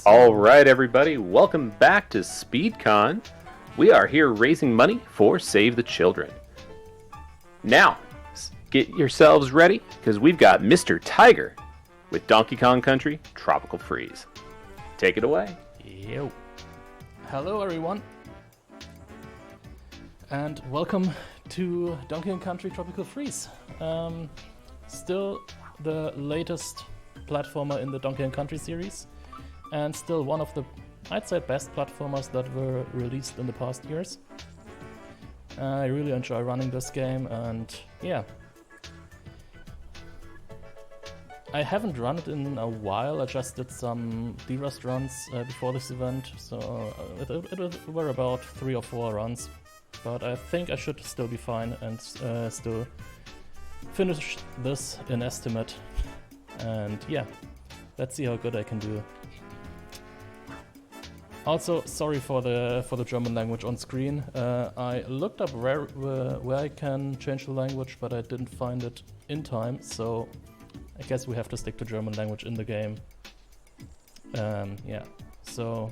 All right, everybody, welcome back to SpeedCon. We are here raising money for Save the Children. Now, get yourselves ready, because we've got Mr.Tiger with Donkey Kong Country Tropical Freeze. Take it away. Yo. Hello, everyone. And welcome to Donkey Kong Country Tropical Freeze. Still the latest platformer in the Donkey Kong Country series. And still one of the, I'd say, best platformers that were released in the past years. I really enjoy running this game, and yeah. I haven't run it in a while. I just did some D-Rust runs before this event, so it were about 3 or 4 runs. But I think I should still be fine and still finish this in estimate. And yeah, let's see how good I can do. Also, sorry for the German language on screen. I looked up where I can change the language, but I didn't find it in time, so I guess we have to stick to German language in the game. Yeah, so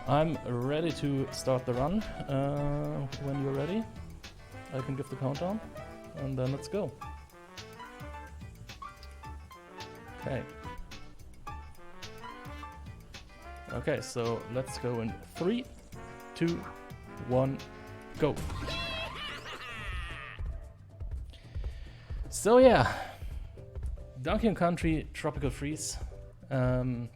I'm ready to start the run. When you're ready, I can give the countdown, and then let's go. Okay. Okay, so let's go in 3, 2, 1, go. So yeah, Donkey Kong Country Tropical Freeze. As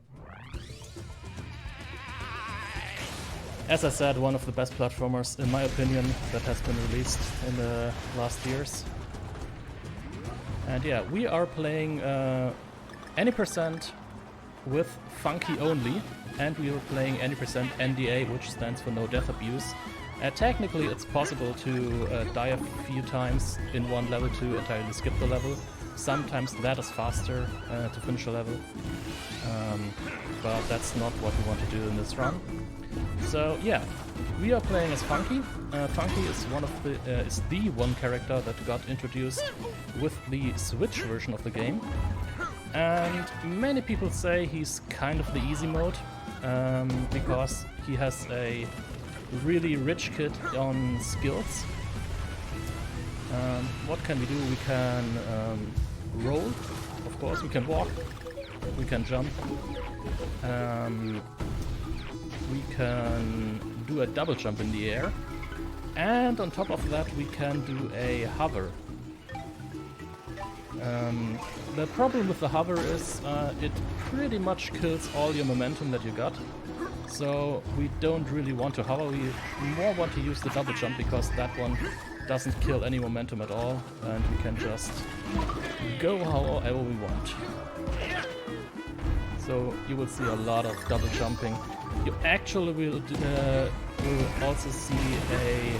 I said, one of the best platformers, in my opinion, that has been released in the last years. And yeah, we are playing any percent with Funky only. And we are playing any percent NDA, which stands for no death abuse. Technically, it's possible to die a few times in one level to entirely skip the level. Sometimes that is faster to finish a level, but that's not what we want to do in this run. So yeah, we are playing as Funky. Funky is the one character that got introduced with the Switch version of the game. And many people say he's kind of the easy mode, because he has a really rich kit on skills. What can we do? We can roll, of course, we can walk, we can jump, we can do a double jump in the air, and on top of that we can do a hover. The problem with the hover is it pretty much kills all your momentum that you got. So we don't really want to hover, we more want to use the double jump because that one doesn't kill any momentum at all and we can just go however we want. So you will see a lot of double jumping. You actually will also see a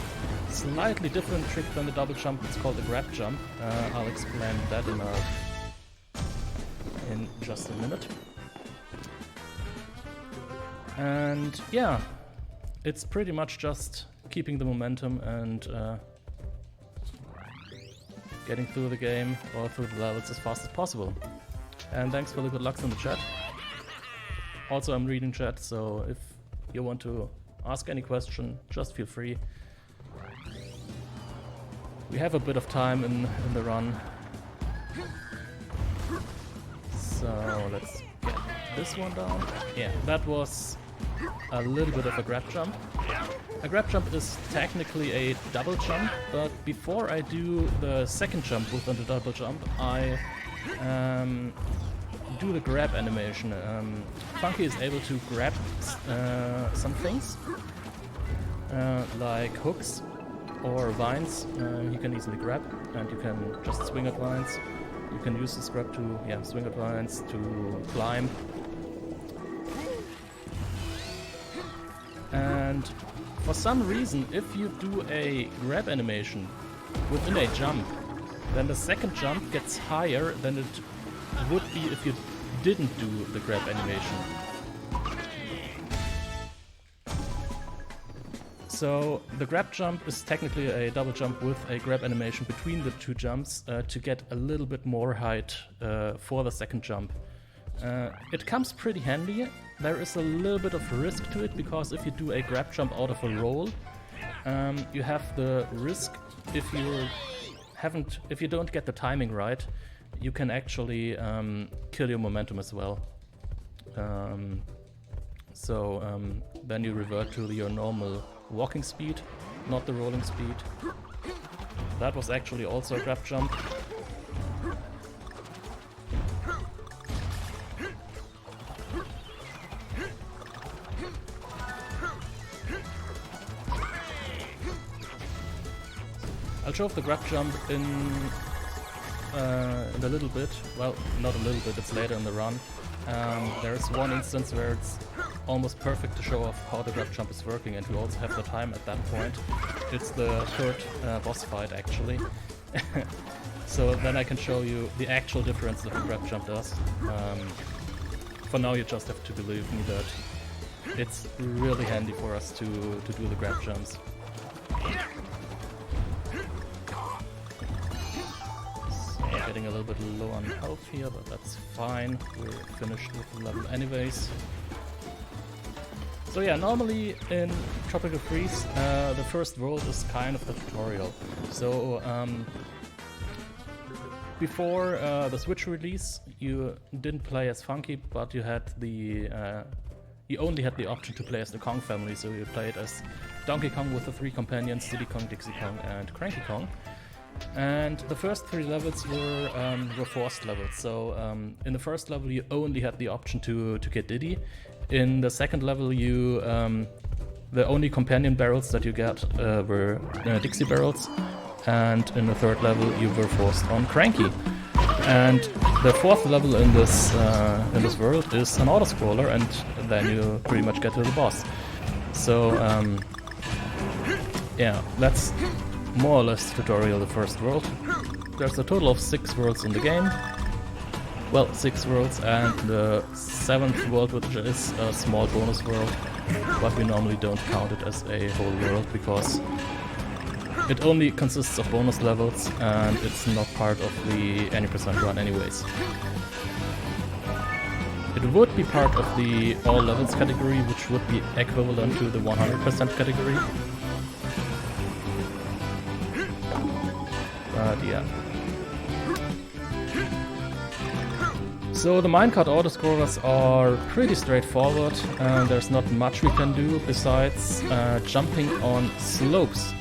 slightly different trick than the double jump. It's called the grab jump. I'll explain that in just a minute. And yeah, it's pretty much just keeping the momentum and getting through the game or through the levels as fast as possible. And thanks for the good lucks in the chat. Also, I'm reading chat, so if you want to ask any question, just feel free. We have a bit of time in the run. So let's get this one down. Yeah, that was a little bit of a grab jump. A grab jump is technically a double jump, but before I do the second jump within the double jump, I do the grab animation. Funky is able to grab some things, like hooks or vines. He can easily grab, and you can just swing at vines. You can use this grab to swing at vines, to climb. And for some reason, if you do a grab animation within a jump, then the second jump gets higher than it would be if you didn't do the grab animation. So the grab jump is technically a double jump with a grab animation between the two jumps to get a little bit more height for the second jump. It comes pretty handy. There is a little bit of risk to it, because if you do a grab jump out of a roll, you have the risk if you don't get the timing right, you can actually kill your momentum as well. Then you revert to your normal walking speed, not the rolling speed. That was actually also a grab jump. I'll show off the grab jump in a little bit. Well, not a little bit, it's later in the run. There's one instance where it's almost perfect to show off how the grab jump is working, and we also have the time at that point. It's the third boss fight, actually. So then I can show you the actual difference that the grab jump does. For now you just have to believe me that it's really handy for us to do the grab jumps. Getting a little bit low on health here, but that's fine. We're finished with the level anyways. So yeah, normally in Tropical Freeze, the first world is kind of the tutorial. So before the Switch release, you didn't play as Funky, but you had you only had the option to play as the Kong family. So you played as Donkey Kong with the 3 companions, Diddy Kong, Dixie Kong, and Cranky Kong. And the first 3 levels were forced levels. So in the first level you only had the option to get Diddy. In the second level you the only companion barrels that you get were Dixie barrels, and in the third level you were forced on Cranky. And the fourth level in this world is an auto-scroller, and then you pretty much get to the boss. So yeah, that's more or less tutorial the first world. There's a total of 6 worlds in the game. Well, 6 worlds, and the 7th world, which is a small bonus world, but we normally don't count it as a whole world because it only consists of bonus levels and it's not part of the any percent run anyways. It would be part of the all levels category, which would be equivalent to the 100% category. Yeah. So the minecart autoscrollers are pretty straightforward, and there's not much we can do besides jumping on slopes.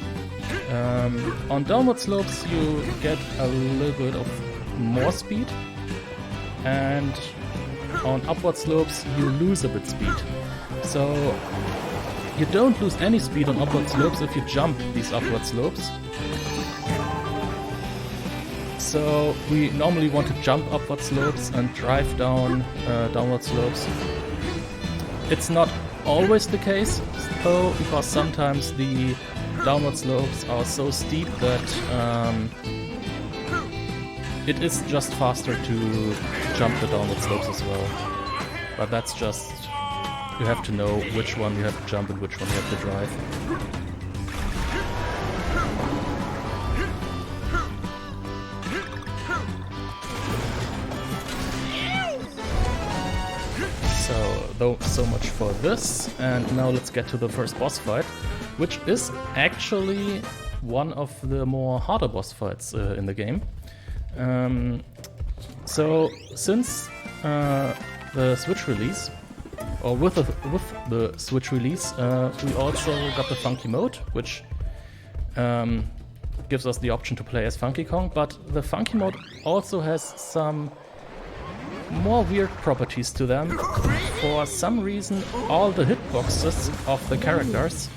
On downward slopes you get a little bit of more speed, and on upward slopes you lose a bit speed. So you don't lose any speed on upward slopes if you jump these upward slopes. So we normally want to jump upward slopes and drive down downward slopes. It's not always the case though, because sometimes the downward slopes are so steep that it is just faster to jump the downward slopes as well. But that's just, you have to know which one you have to jump and which one you have to drive. So much for this, and now let's get to the first boss fight, which is actually one of the more harder boss fights in the game. So since the Switch release, or with the Switch release, we also got the Funky mode, which gives us the option to play as Funky Kong, but the Funky mode also has some more weird properties to them. For some reason, all the hitboxes of the characters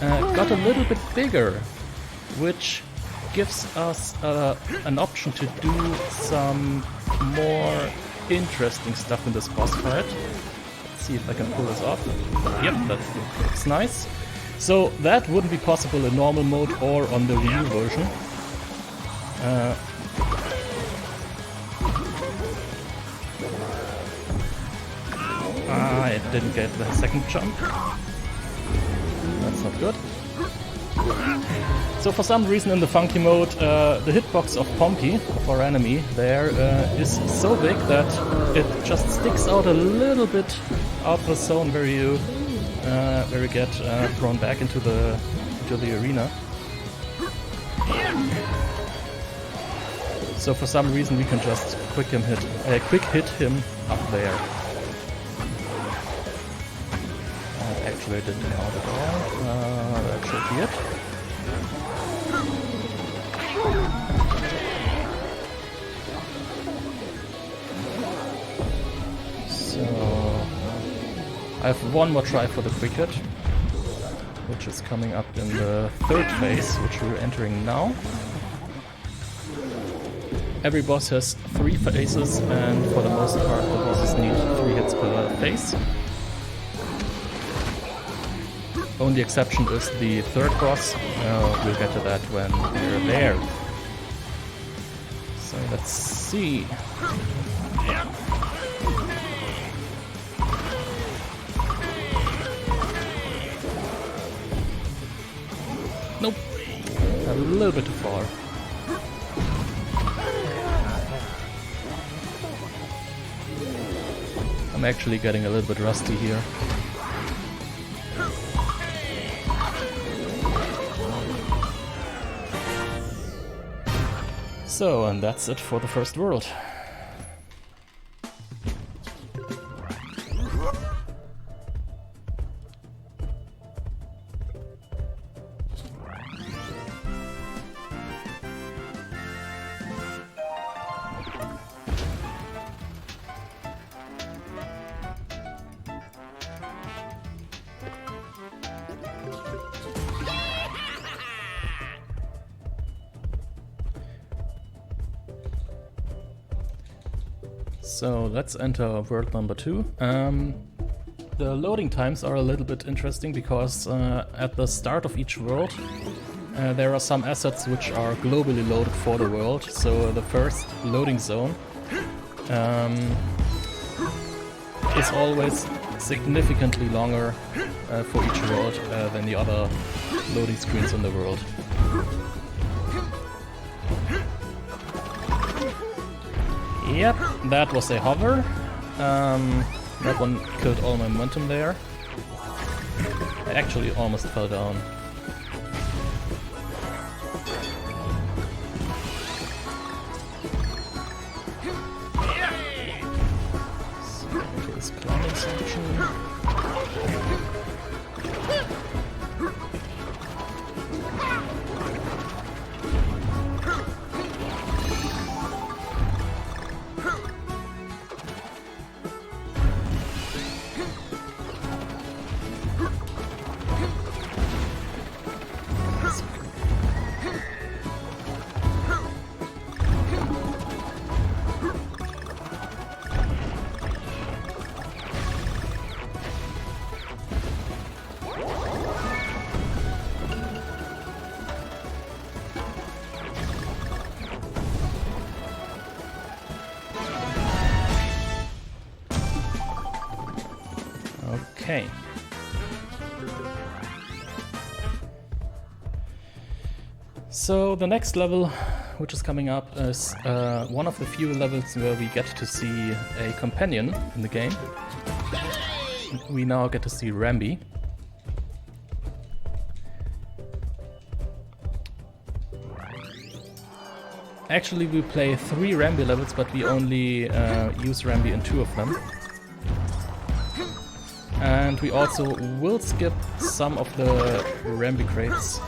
got a little bit bigger, which gives us an option to do some more interesting stuff in this boss fight. Let's see if I can pull this off. Yep, that looks nice. So that wouldn't be possible in normal mode or on the Wii U version. I didn't get the second jump. That's not good. So for some reason in the funky mode, the hitbox of Pompey, of our enemy there, is so big that it just sticks out a little bit out of the zone where you get thrown back into the arena. So for some reason we can just quick hit him up there. Actually, I didn't count at all. That should be it. So I have one more try for the quick hit, which is coming up in the third phase, which we're entering now. Every boss has 3 phases, and for the most part the bosses need 3 hits per phase. Only exception is the third boss. We'll get to that when we're there. So let's see. Nope. A little bit too far. I'm actually getting a little bit rusty here. So, and that's it for the first world. So let's enter world number 2. The loading times are a little bit interesting because at the start of each world there are some assets which are globally loaded for the world. So the first loading zone is always significantly longer for each world than the other loading screens in the world. Yep, that was a hover. That one killed all my momentum there. I actually almost fell down. So, into this climbing section. Okay. So the next level, which is coming up, is one of the few levels where we get to see a companion in the game. We now get to see Rambi. Actually, we play 3 Rambi levels, but we only use Rambi in 2 of them. And we also will skip some of the Rambi crates,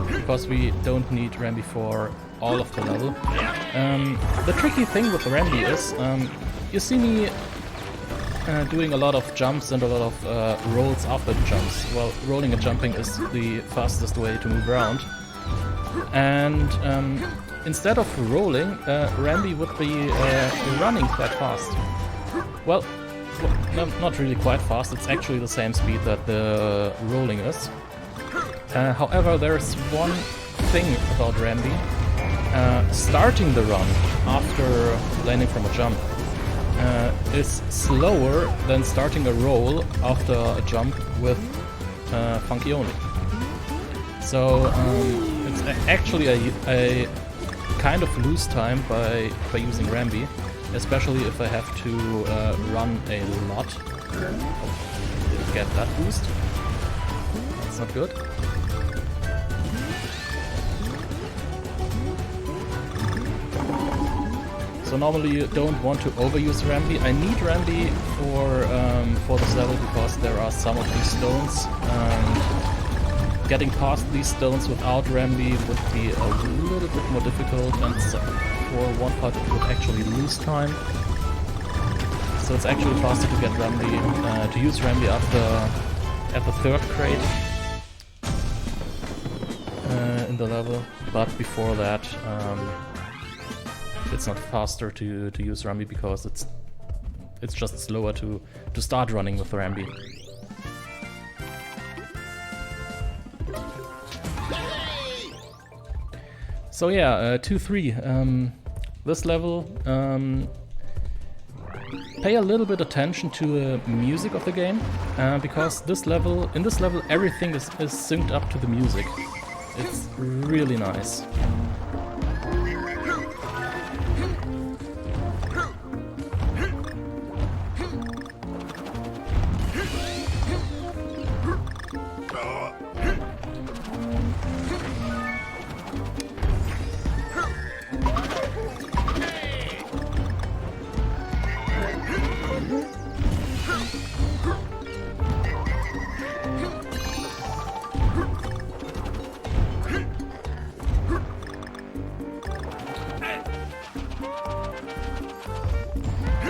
because we don't need Rambi for all of the level. The tricky thing with Rambi is, you see me doing a lot of jumps and a lot of rolls after the jumps. Well, rolling and jumping is the fastest way to move around. And instead of rolling, Rambi would be running quite fast. Well, no, not really quite fast, it's actually the same speed that the rolling is. However, there's one thing about Rambi. Starting the run after landing from a jump is slower than starting a roll after a jump with Funky only. So it's actually a kind of lose time by using Rambi, especially if I have to run a lot. Didn't get that boost. That's not good. So normally you don't want to overuse Rambi. I need Rambi for this level because there are some of these stones. Getting past these stones without Rambi would be a little bit more difficult, and so for one part it would actually lose time. So it's actually faster to get Rambi, to use Rambi at the third crate in the level, but before that it's not faster to use Rambi because it's just slower to start running with Rambi. So yeah, 2-3. This level, pay a little bit attention to the music of the game, because in this level everything is synced up to the music. It's really nice.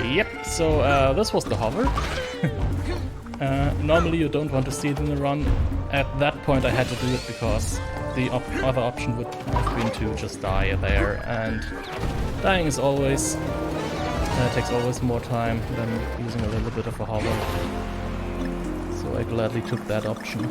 Yep, so this was the hover. Normally you don't want to see it in the run. At that point I had to do it because the other option would have been to just die there, and dying is always takes always more time than using a little bit of a hover. So I gladly took that option.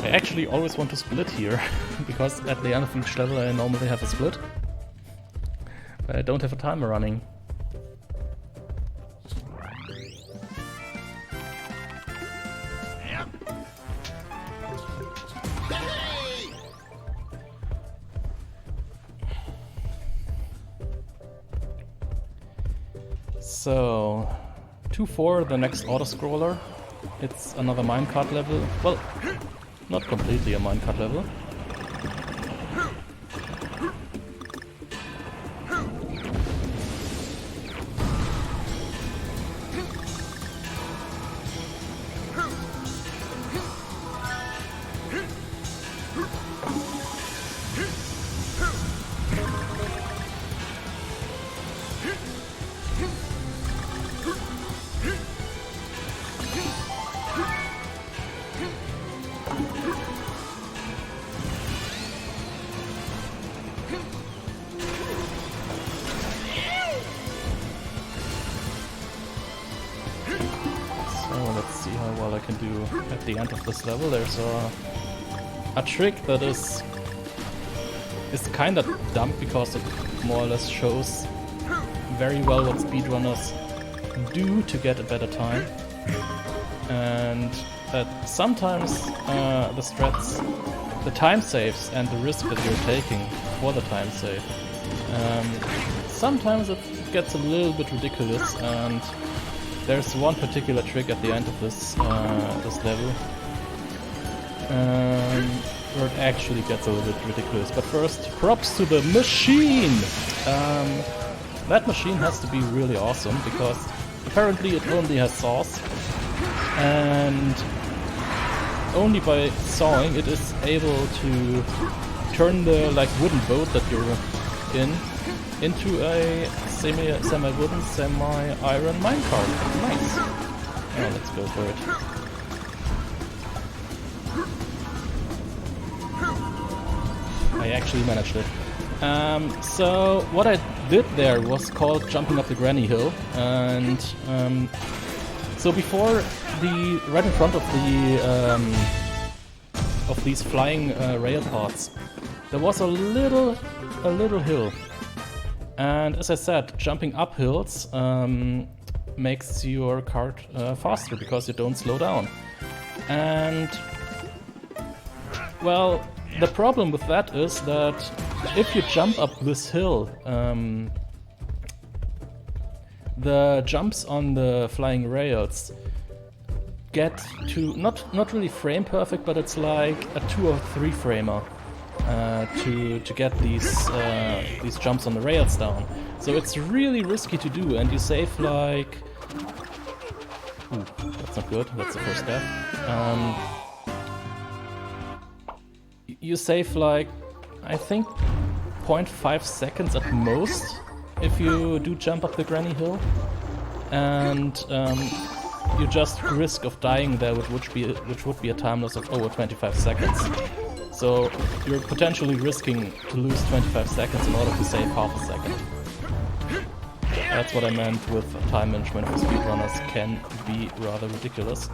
I actually always want to split here, because at the end of each level I normally have a split. But I don't have a timer running. So, 2-4, the next auto-scroller. It's another minecart level. Well, not completely a minecart level. Let's see how well I can do at the end of this level. There's a trick that is kind of dumb because it more or less shows very well what speedrunners do to get a better time, and that sometimes the strats, the time saves and the risk that you're taking for the time save, sometimes it gets a little bit ridiculous, and there's one particular trick at the end of this level where it actually gets a little bit ridiculous. But first, props to the machine! That machine has to be really awesome, because apparently it only has saws, and only by sawing it is able to turn the wooden boat that you're in into a semi-wooden, semi-iron minecart. Nice. Yeah, let's go for it. I actually managed it. So what I did there was called jumping up the granny hill, and So before right in front of these flying rail pods, there was a little hill, and as I said, jumping up hills makes your kart faster because you don't slow down. And well, the problem with that is that if you jump up this hill, the jumps on the flying rails get to not really frame perfect, but it's like a 2 or 3 framer to get these jumps on the rails down. So it's really risky to do, and you save like... Ooh, that's not good. That's the first step. You save like, I think, 0.5 seconds at most if you do jump up the granny hill, and you just risk of dying there, which would be a time loss of over 25 seconds. So you're potentially risking to lose 25 seconds in order to save half a second. That's what I meant with time management for speedrunners can be rather ridiculous.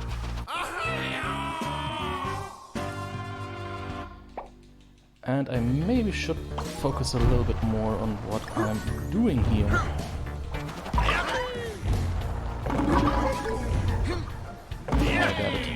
And I maybe should focus a little bit more on what I'm doing here. I got it.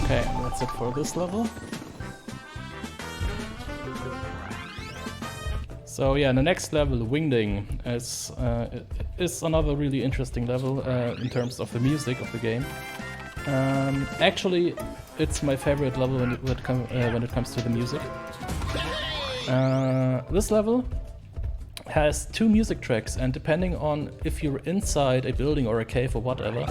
Okay, that's it for this level. So yeah, the next level, Wingding, is another really interesting level in terms of the music of the game. Actually, it's my favorite level when it comes to the music. This level has 2 music tracks, and depending on if you're inside a building or a cave or whatever,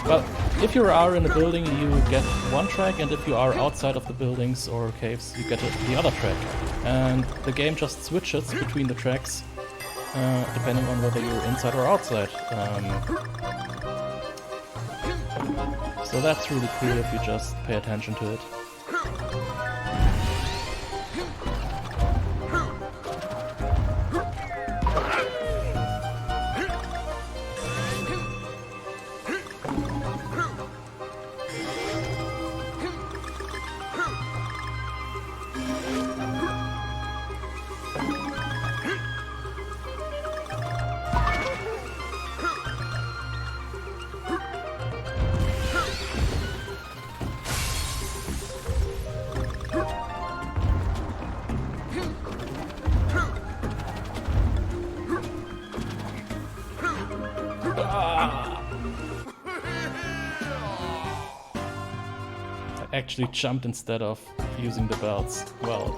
well, if you are in a building, you get one track, and if you are outside of the buildings or caves, you get the other track. And the game just switches between the tracks depending on whether you're inside or outside. So that's really cool if you just pay attention to it. Actually jumped instead of using the belts. Well,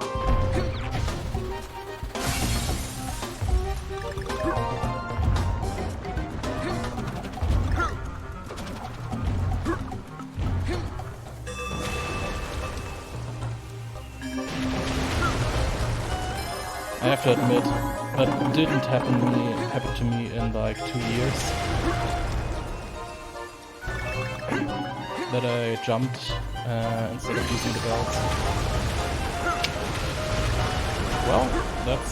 I have to admit, that didn't happen to me in like 2 years. That I jumped instead of using the belts. Well, that's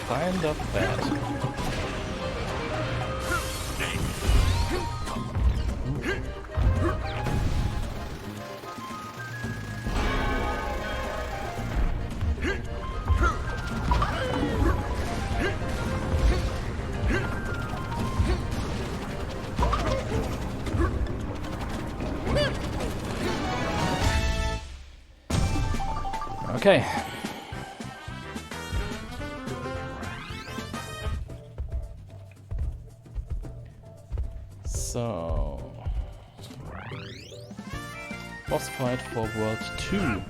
kind of bad. Okay, boss fight for World 2.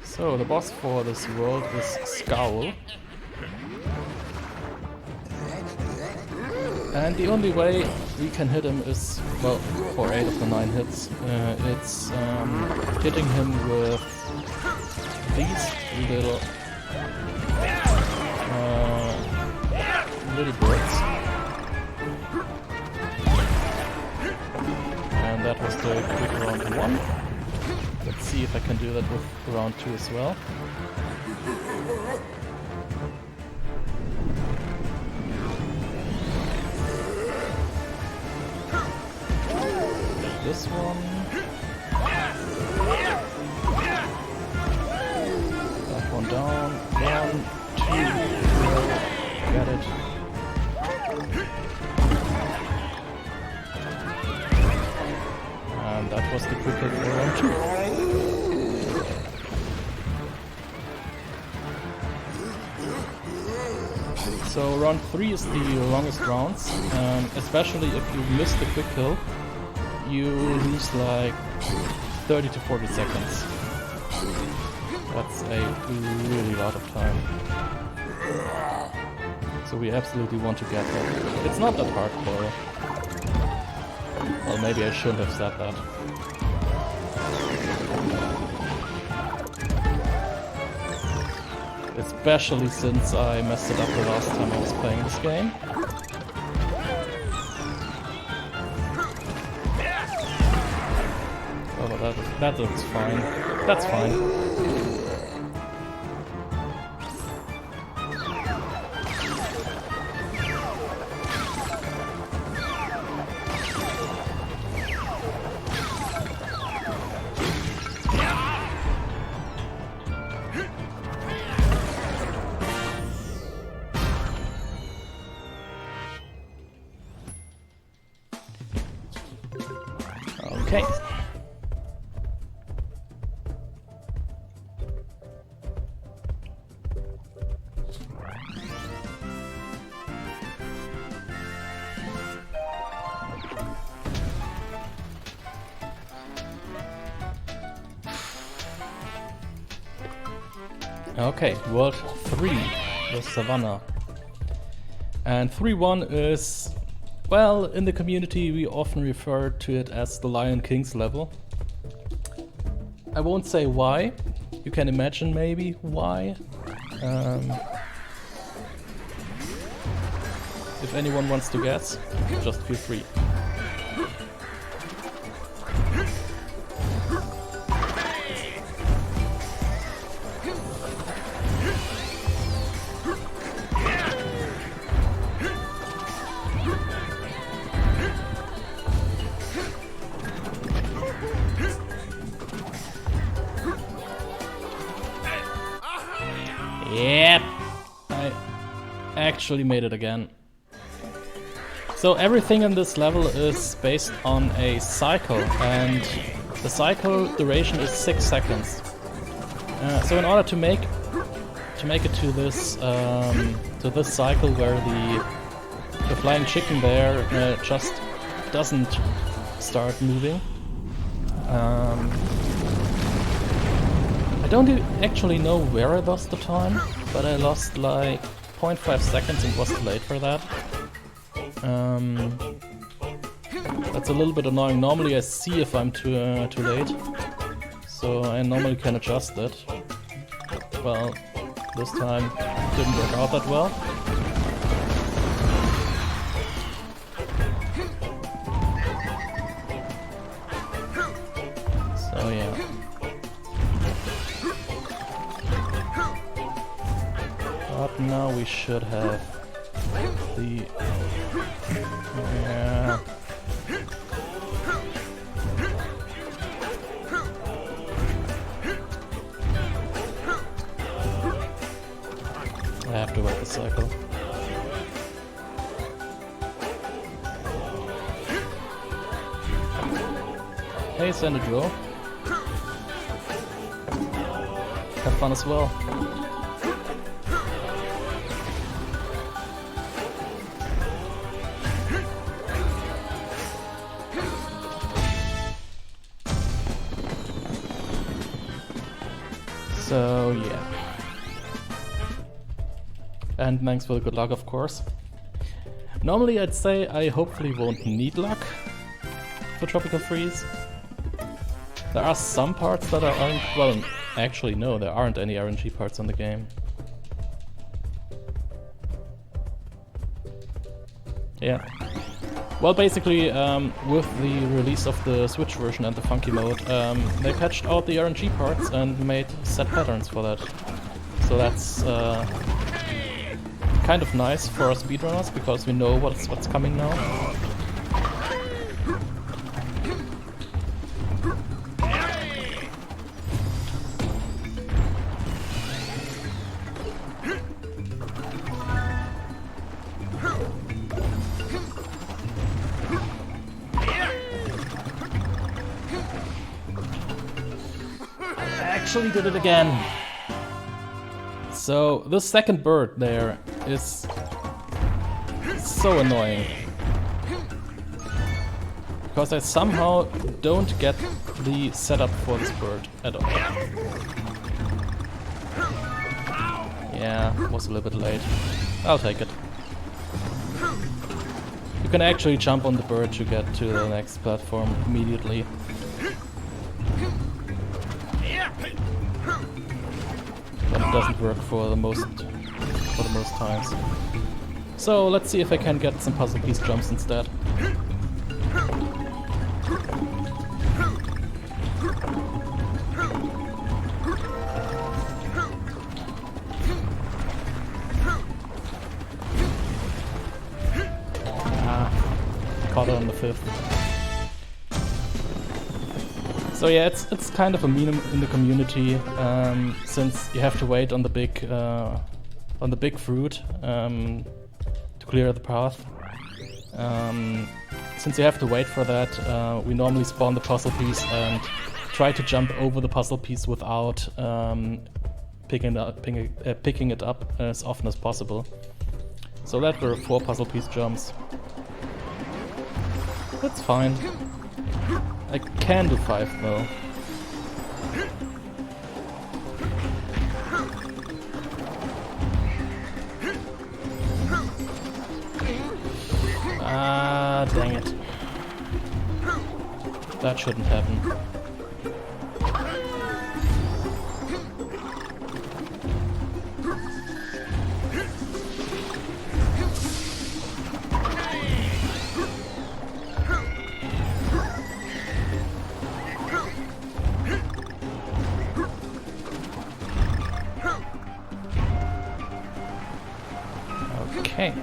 So the boss for this world is Scowl. And the only way we can hit him is, well, for 8 of the 9 hits, it's hitting him with these little birds. And that was the quick round 1. Let's see if I can do that with round 2 as well. This one. That one down. 1, 2, 0. Got it. And that was the quick hit for round 2. So round 3 is the longest rounds, especially if you miss the quick kill. You lose like 30 to 40 seconds. That's a really lot of time. So we absolutely want to get that. It's not that hard though. Well, maybe I shouldn't have said that. Especially since I messed it up the last time I was playing this game. That looks fine. That's fine. Okay. Okay, World 3, the Savannah. And 3-1 is, well, in the community we often refer to it as the Lion King's level. I won't say why, you can imagine maybe why. If anyone wants to guess, just feel free. Yep, I actually made it again. So everything in this level is based on a cycle, and the cycle duration is 6 seconds. So in order to make it to this cycle where the flying chicken there just doesn't start moving. I don't actually know where I lost the time, but I lost like 0.5 seconds and was too late for that. That's a little bit annoying. Normally I see if I'm too late, so I normally can adjust it. Well, this time it didn't work out that well. So yeah. But now we should have the... yeah. I have to work the cycle. Hey, Sandro. Have fun as well. So, yeah. And thanks for the good luck, of course. Normally I'd say I hopefully won't need luck for Tropical Freeze. There are some parts that aren't... well, actually no, there aren't any RNG parts in the game. Yeah. Well, basically, with the release of the Switch version and the funky mode, they patched out the RNG parts and made set patterns for that. So that's kind of nice for us speedrunners, because we know what's coming now. Actually did it again. So the second bird there is so annoying, because I somehow don't get the setup for this bird at all. Yeah, was a little bit late. I'll take it. You can actually jump on the bird to get to the next platform immediately. But it doesn't work for the most times. So let's see if I can get some puzzle piece jumps instead. Caught it on the 5th. So yeah, it's kind of a meme in the community, since you have to wait on the big fruit to clear the path. Since you have to wait for that, we normally spawn the puzzle piece and try to jump over the puzzle piece without picking it up as often as possible. So that were 4 puzzle piece jumps. That's fine. I can do 5 though. Ah, dang it. That shouldn't happen. Okay.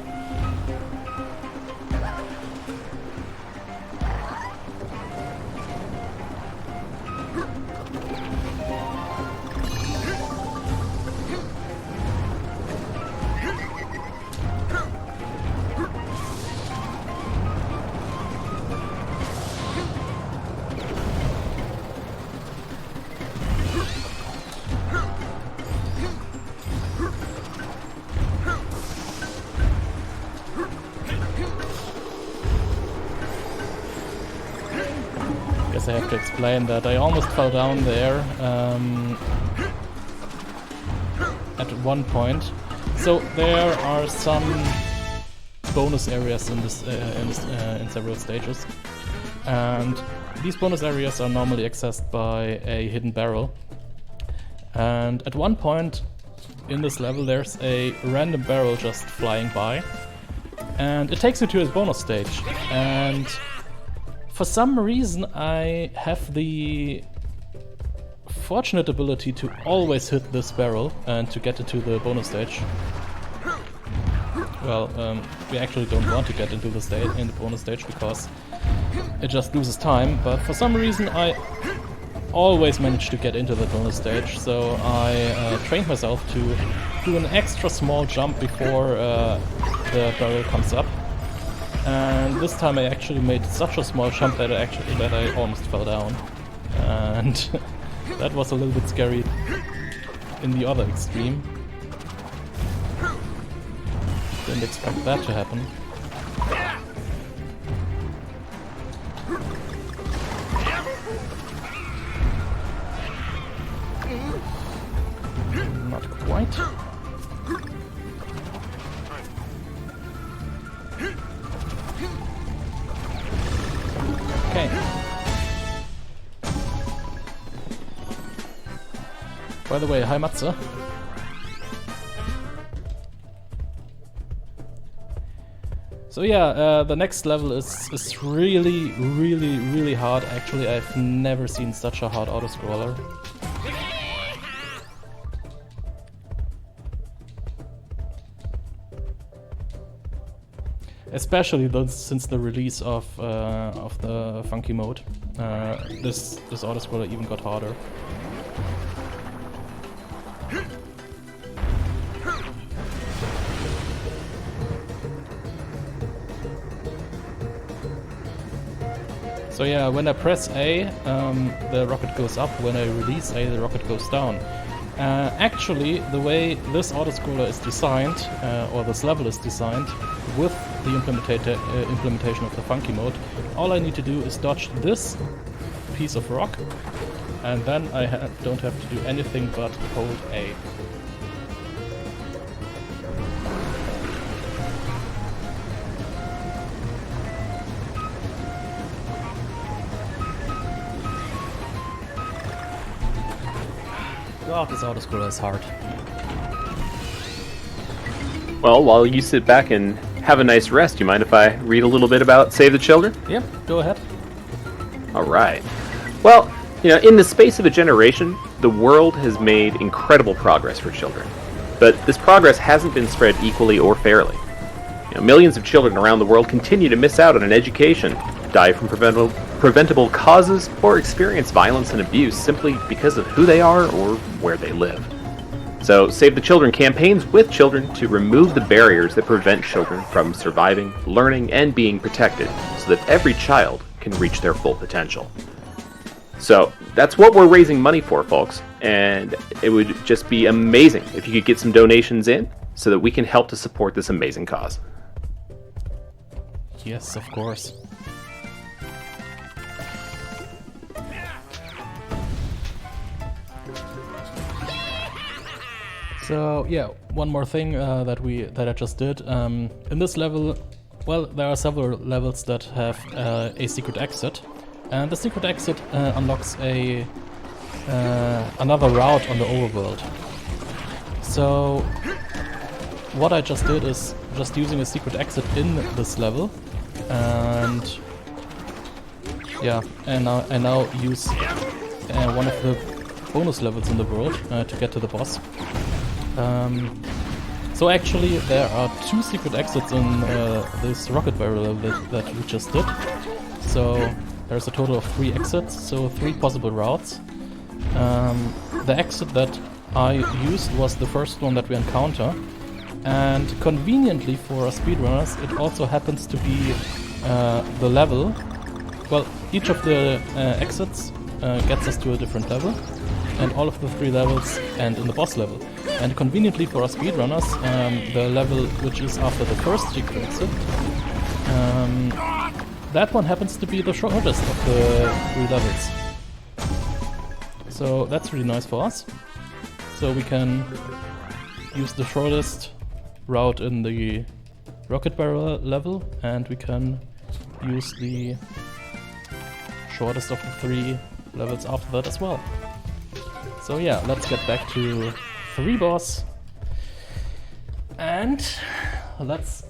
I have to explain that I almost fell down there at one point. So there are some bonus areas in this in several stages, and these bonus areas are normally accessed by a hidden barrel. And at one point in this level, there's a random barrel just flying by, and it takes you to a bonus stage. And for some reason, I have the fortunate ability to always hit this barrel and to get into the bonus stage. Well, we actually don't want to get into the bonus stage because it just loses time, but for some reason I always manage to get into the bonus stage, so I trained myself to do an extra small jump before the barrel comes up. And this time I actually made such a small jump that I almost fell down. and that was a little bit scary in the other extreme. Didn't expect that to happen. Not quite. Okay. By the way, hi Matze. So yeah, the next level is really hard. Actually, I've never seen such a hard auto-scroller. Especially since the release of the funky mode, this auto-scroller even got harder. So yeah, when I press A, the rocket goes up. When I release A, the rocket goes down. Actually, the way this autoscroller is designed, or this level is designed, with the implementation of the funky mode, all I need to do is dodge this piece of rock, and then I don't have to do anything but hold A. God, this autoscroller is hard. Well, while you sit back and have a nice rest, you mind if I read a little bit about Save the Children? Yeah, go ahead. Alright. Well, in the space of a generation, the world has made incredible progress for children. But this progress hasn't been spread equally or fairly. Millions of children around the world continue to miss out on an education, die from preventable causes, or experience violence and abuse simply because of who they are or where they live. So, Save the Children campaigns with children to remove the barriers that prevent children from surviving, learning, and being protected so that every child can reach their full potential. So, that's what we're raising money for, folks, and it would just be amazing if you could get some donations in so that we can help to support this amazing cause. Yes, of course. So yeah, one more thing that I just did. In this level, well, there are several levels that have a secret exit, and the secret exit unlocks another route on the overworld. So what I just did is just using a secret exit in this level, and yeah, and I now use one of the bonus levels in the world to get to the boss. So actually there are 2 secret exits in this rocket barrel that we just did. So there's a total of 3 exits, so 3 possible routes. The exit that I used was the first one that we encounter, and conveniently for us speedrunners it also happens to be the level. Well, each of the exits gets us to a different level, and all of the 3 levels end in the boss level. And conveniently for us speedrunners, the level which is after the first secret exit, that one happens to be the shortest of the 3 levels. So that's really nice for us. So we can use the shortest route in the rocket barrel level, and we can use the shortest of the 3 levels after that as well. So yeah, let's get back to 3 boss, and let's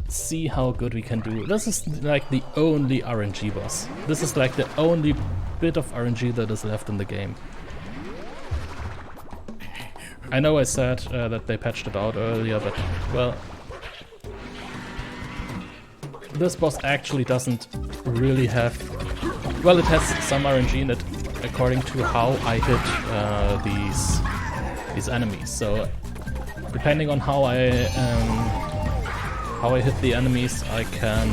see how good we can do. This is like the only RNG boss. This is like the only bit of RNG that is left in the game. I know I said that they patched it out earlier, but well, this boss actually doesn't really have... Well, it has some RNG in it according to how I hit these enemies. So depending on how I hit the enemies, I can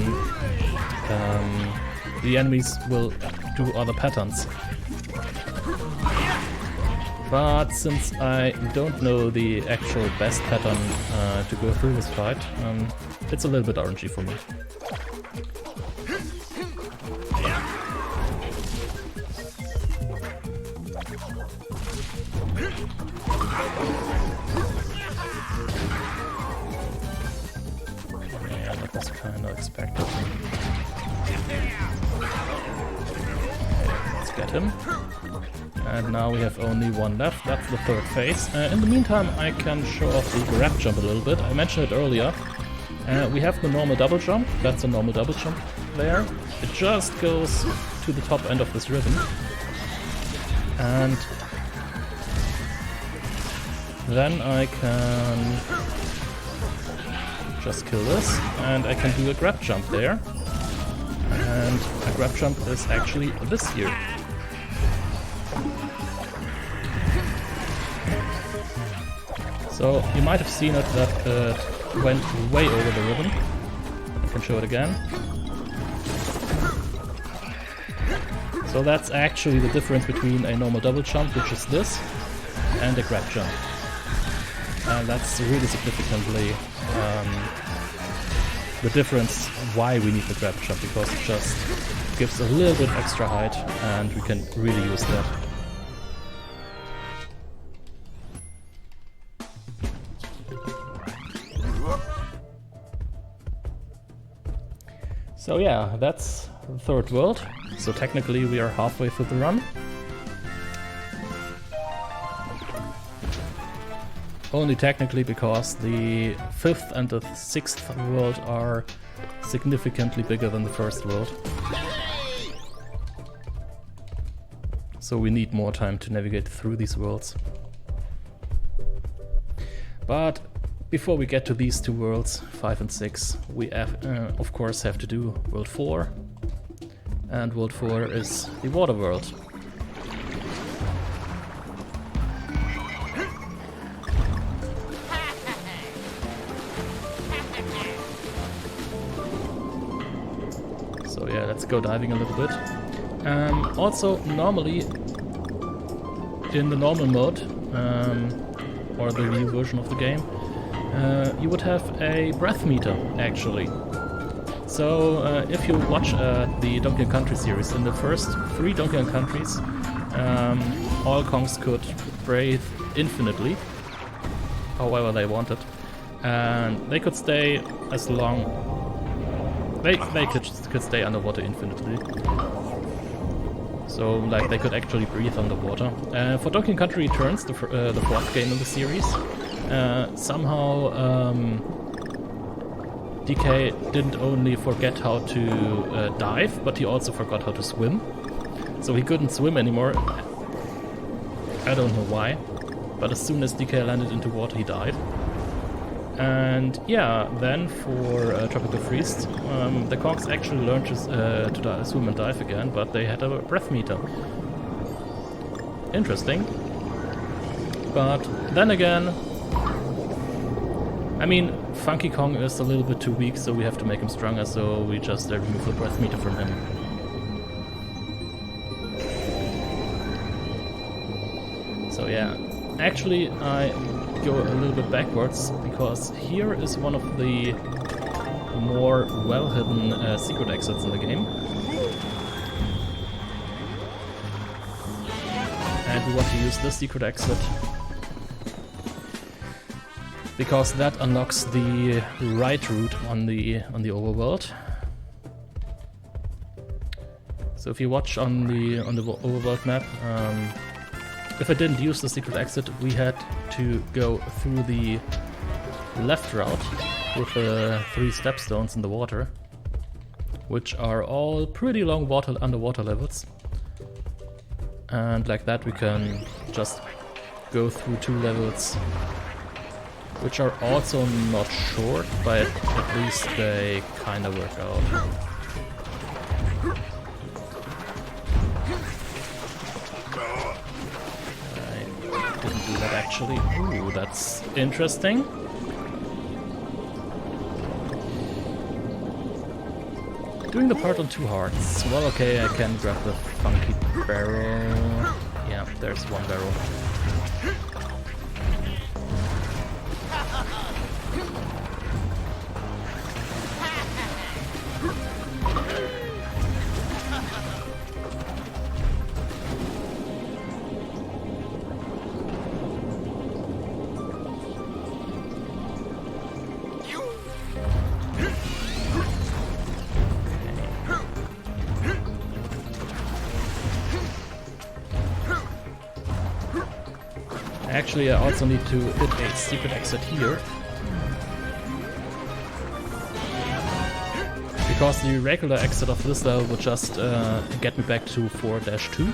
the enemies will do other patterns. But since I don't know the actual best pattern to go through this fight, it's a little bit RNG for me. Yeah, that was kind of expected. Let's get him. And now we have only one left, that's the third phase. In the meantime, I can show off the grab jump a little bit. I mentioned it earlier. We have the normal double jump, that's a normal double jump there. It just goes to the top end of this ribbon. And then I can just kill this, and I can do a grab jump there. And a grab jump is actually this here. So you might have seen it that it went way over the ribbon. I can show it again. So that's actually the difference between a normal double jump, which is this, and a grab jump. And that's really significantly the difference why we need the grab jump, because it just gives a little bit extra height and we can really use that. So yeah, that's the third world. So technically we are halfway through the run. Only technically, because the fifth and the sixth world are significantly bigger than the first world. So we need more time to navigate through these worlds. But before we get to these two worlds, 5 and 6, we of course have to do World 4. And World 4 is the water world. So yeah, let's go diving a little bit. Also, normally, in the normal mode, or the new version of the game, you would have a breath meter, actually. So, if you watch the Donkey Kong Country series, in the first 3 Donkey Kong Countries, all Kongs could breathe infinitely, however they wanted, and they could stay as long... They could stay underwater infinitely. So, like, they could actually breathe underwater. For Donkey Kong Country Returns, the 4th game in the series, somehow DK didn't only forget how to dive, but he also forgot how to swim. So he couldn't swim anymore. I don't know why, but as soon as DK landed into water, he died. And yeah, then for Tropical Freeze, the Kongs actually learned to swim and dive again, but they had a breath meter. Interesting. But then again, I mean, Funky Kong is a little bit too weak, so we have to make him stronger, so we just remove the breath meter from him. So yeah, actually I go a little bit backwards, because here is one of the more well-hidden secret exits in the game. And we want to use this secret exit because that unlocks the right route on the overworld. So if you watch on the overworld map, if I didn't use the secret exit, we had to go through the left route with the 3 stepstones in the water, which are all pretty long underwater levels. And like that we can just go through 2 levels, which are also not short, but at least they kind of work out. Didn't do that actually. Ooh, that's interesting. Doing the part on 2 hearts. Well, okay, I can grab the funky barrel. Yeah, there's 1 barrel. Actually, I also need to hit a secret exit here. Because the regular exit of this level would just get me back to 4-2.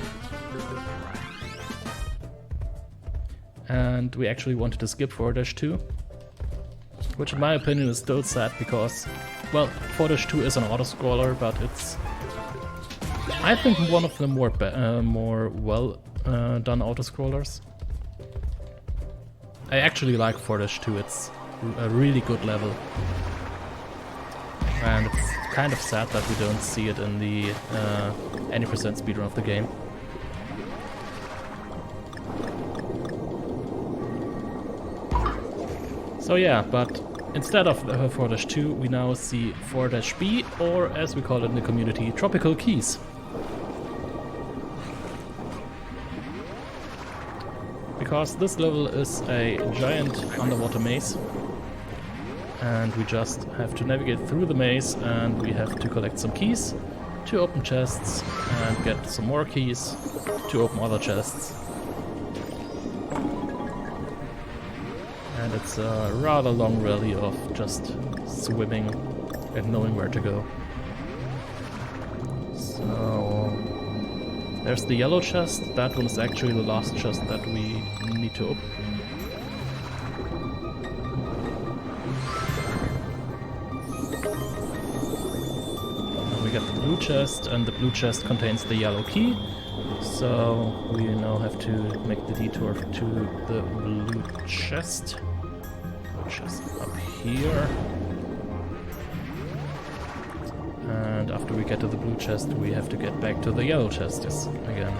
And we actually wanted to skip 4-2. Which in my opinion is still sad because, well, 4-2 is an auto-scroller, but it's, I think, one of the more well done auto-scrollers. I actually like 4-2, it's a really good level. And it's kind of sad that we don't see it in the any percent speedrun of the game. So yeah, but instead of 4-2, we now see 4-B, or as we call it in the community, Tropical Keys. Because this level is a giant underwater maze, and we just have to navigate through the maze, and we have to collect some keys to open chests and get some more keys to open other chests. And it's a rather long rally of just swimming and knowing where to go. So there's the yellow chest. That one is actually the last chest that we need to open. And we get the blue chest, and the blue chest contains the yellow key. So we now have to make the detour to the blue chest. Which is up here. And after we get to the blue chest, we have to get back to the yellow chest again.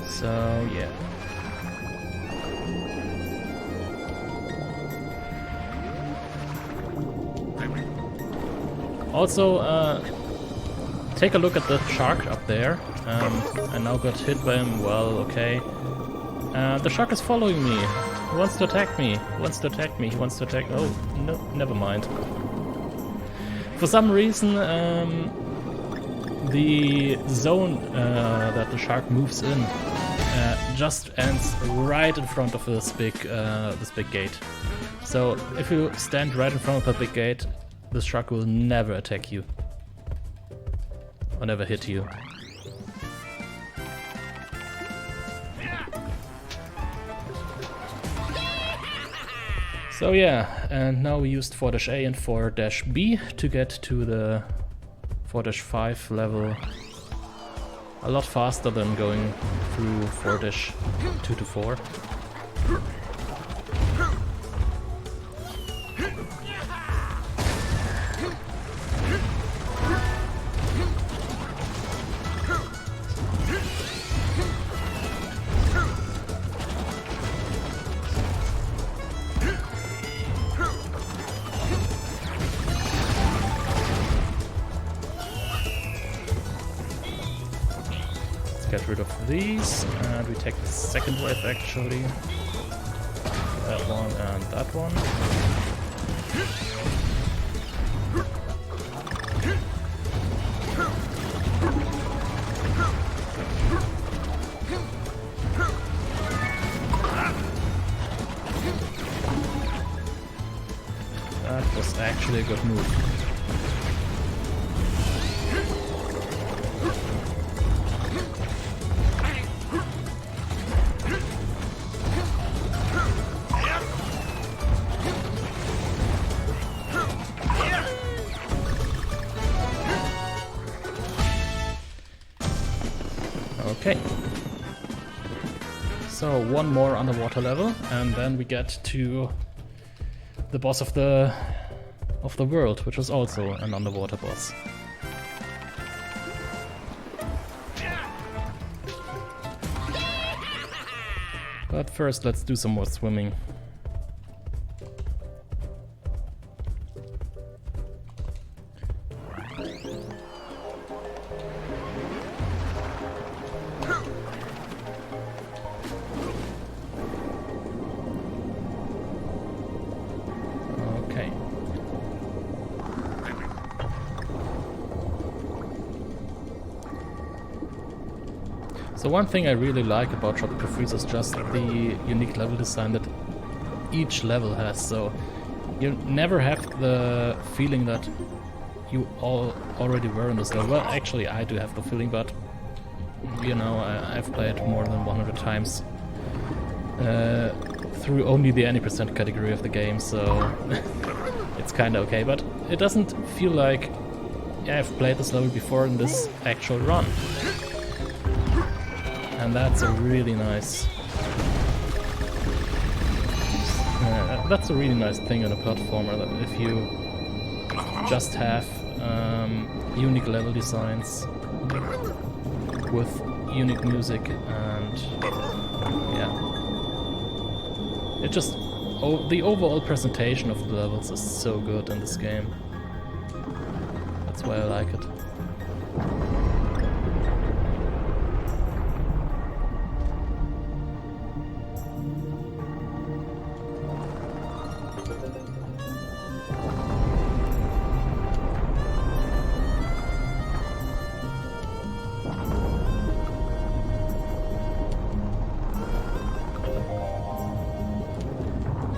So, yeah. Also, take a look at the shark up there. I now got hit by him. Well, okay. The shark is following me. He wants to attack me. He wants to attack me. He wants to attack... Oh, no, never mind. For some reason, the zone that the shark moves in just ends right in front of this big gate. So if you stand right in front of the big gate, the shark will never attack you or never hit you. So yeah, and now we used 4-A and 4-B to get to the 4-5 level a lot faster than going through 4-2-4. Get rid of these, and we take the second wave actually. That one and that one. That was actually a good move. Okay. So one more underwater level, and then we get to the boss of the world, which is also an underwater boss. But first, let's do some more swimming. Okay. So one thing I really like about Tropical Freeze is just the unique level design that each level has. So you never have the feeling that you all already were in this level. Well, actually I do have the feeling, but you know, I've played more than 100 times through only the any percent category of the game, so it's kinda okay. But it doesn't feel like I've played this level before in this actual run. And that's a really nice... that's a really nice thing in a platformer, that if you just have unique level designs with unique music, and yeah, it just... the overall presentation of the levels is so good in this game. That's why I like it.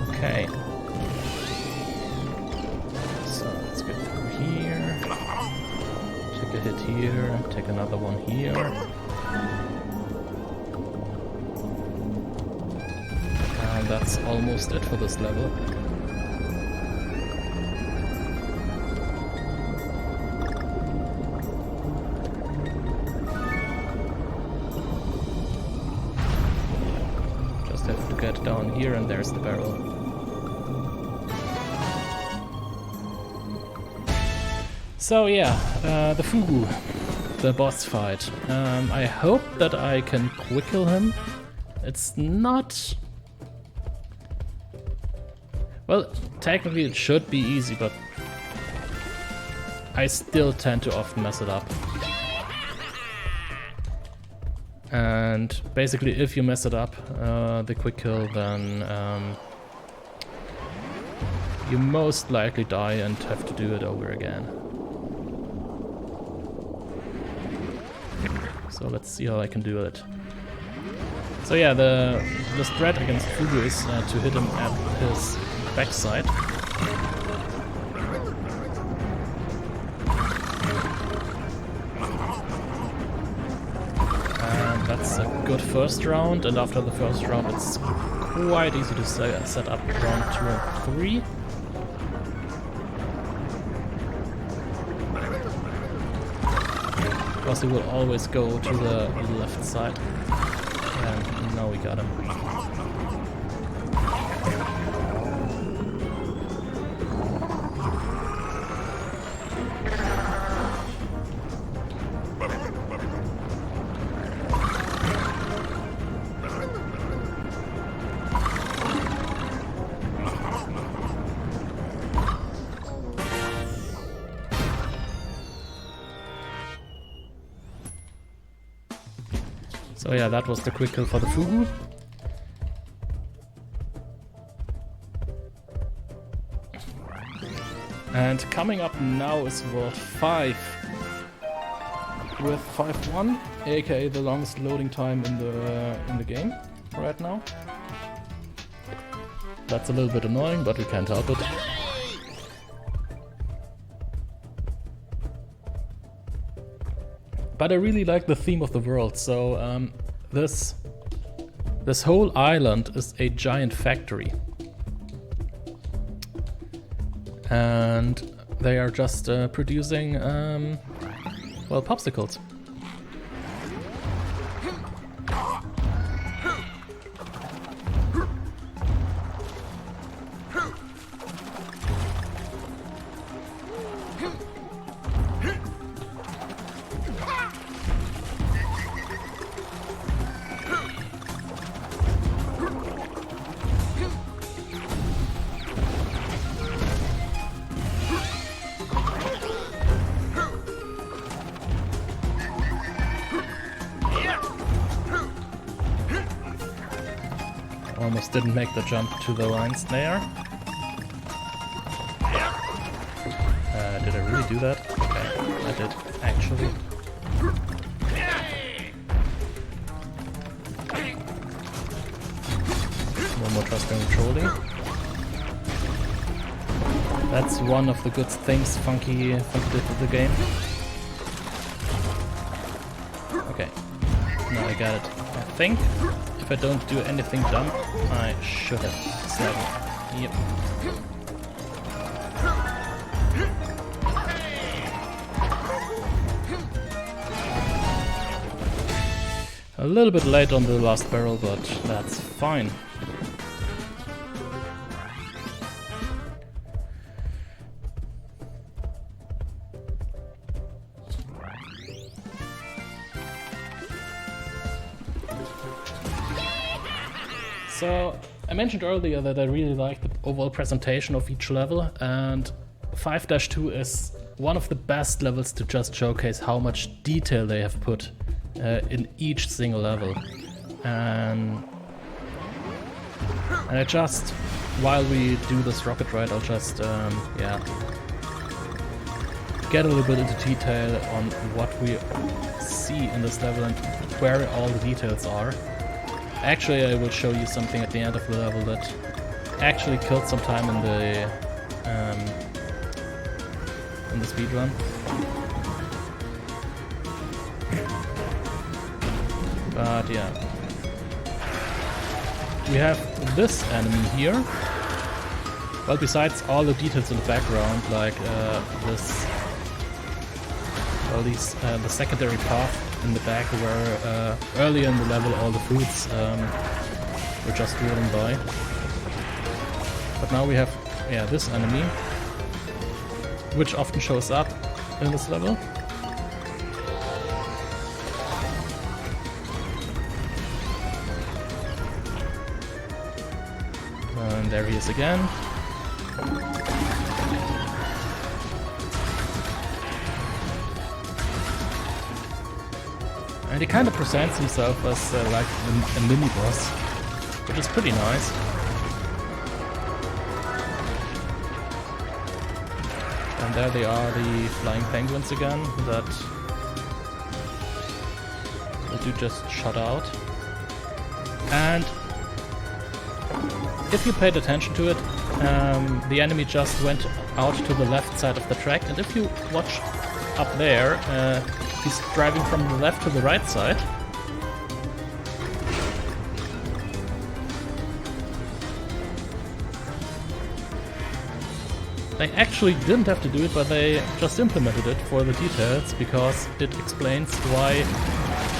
Okay. So let's get through here. Take a hit here, take another one here. And that's almost it for this level. Just have to get down here, and there's the barrel. So yeah, the Fugu, the boss fight. I hope that I can quick kill him. It's not... well, technically it should be easy, but I still tend to often mess it up. And basically if you mess it up, the quick kill, then you most likely die and have to do it over again. So let's see how I can do it. So yeah, the strat against Fugu is to hit him at his backside. And that's a good first round, and after the first round it's quite easy to set up round 2 and 3. Because he will always go to the left side. And now we got him. So yeah, that was the quick kill for the Fugu. And coming up now is World 5 with 5-1, aka the longest loading time in the game right now. That's a little bit annoying, but we can't help it. But I really like the theme of the world, so this whole island is a giant factory. And they are just producing, well, popsicles. Almost didn't make the jump to the lines there. Did I really do that? Okay, I did, actually. One more trust and controlling. That's one of the good things Funky did with the game. Okay, now I got it. I think if I don't do anything dumb, I should have snagged. Yep. A little bit late on the last barrel, but that's fine. So, I mentioned earlier that I really like the overall presentation of each level, and 5-2 is one of the best levels to just showcase how much detail they have put in each single level. And I just, while we do this rocket ride, I'll just, yeah, get a little bit into detail on what we see in this level and where all the details are. Actually, I will show you something at the end of the level that actually killed some time in the speedrun. But yeah, we have this enemy here. Well, besides all the details in the background, like the secondary path in the back where earlier in the level all the fruits were just rolling by. But now we have, yeah, this enemy, which often shows up in this level. And there he is again. And he kind of presents himself as like a mini-boss, which is pretty nice. And there they are, the flying penguins again, that you just shot out. And if you paid attention to it, the enemy just went out to the left side of the track, and if you watch up there, he's driving from the left to the right side. They actually didn't have to do it, but they just implemented it for the details, because it explains why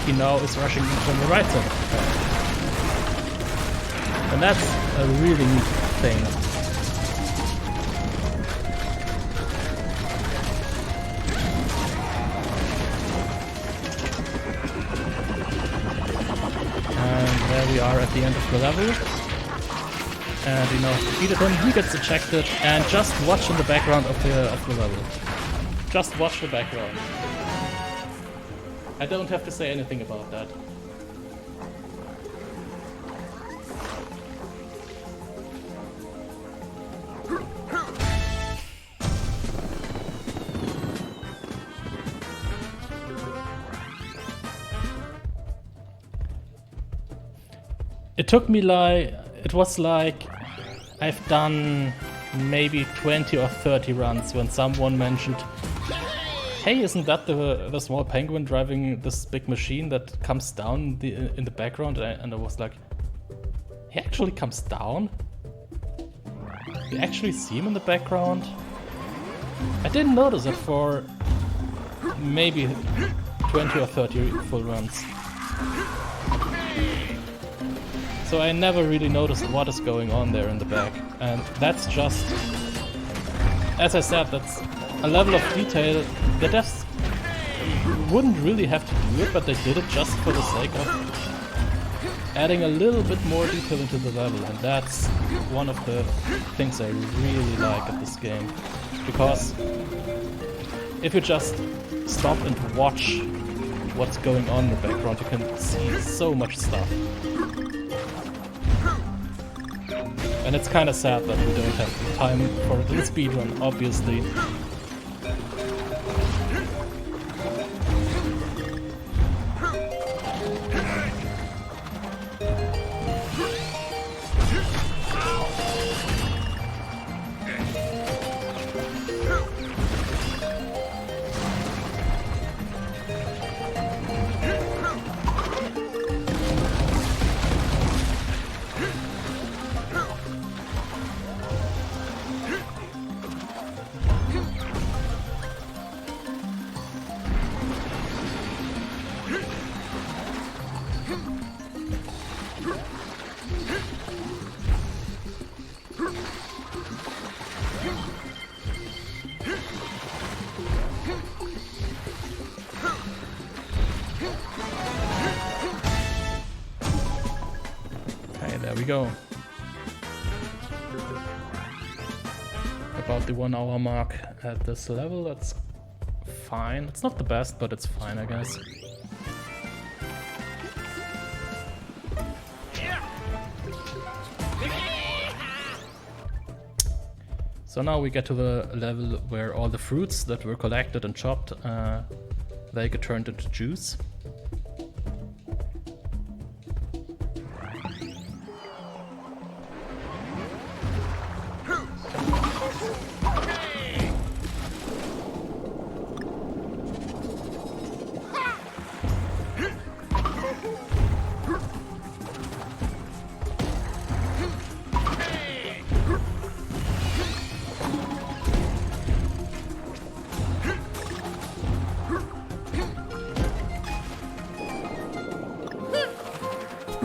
he now is rushing from the right side of the track. And that's a really neat thing. And there we are at the end of the level. And we now defeated him, he gets ejected, and just watch in the background of the level. Just watch the background. I don't have to say anything about that. It took me it was like I've done maybe 20 or 30 runs when someone mentioned, hey, isn't that the small penguin driving this big machine that comes down in the background? And I was like, he actually comes down? You actually see him in the background? I didn't notice it for maybe 20 or 30 full runs. So I never really noticed what is going on there in the back. And that's just, as I said, that's a level of detail that devs wouldn't really have to do it, but they did it just for the sake of adding a little bit more detail into the level. And that's one of the things I really like at this game. Because if you just stop and watch what's going on in the background, you can see so much stuff. And it's kind of sad that we don't have time for the speedrun, obviously. There we go. About the 1 hour mark at this level, that's fine. It's not the best, but it's fine, I guess. So now we get to the level where all the fruits that were collected and chopped, they get turned into juice.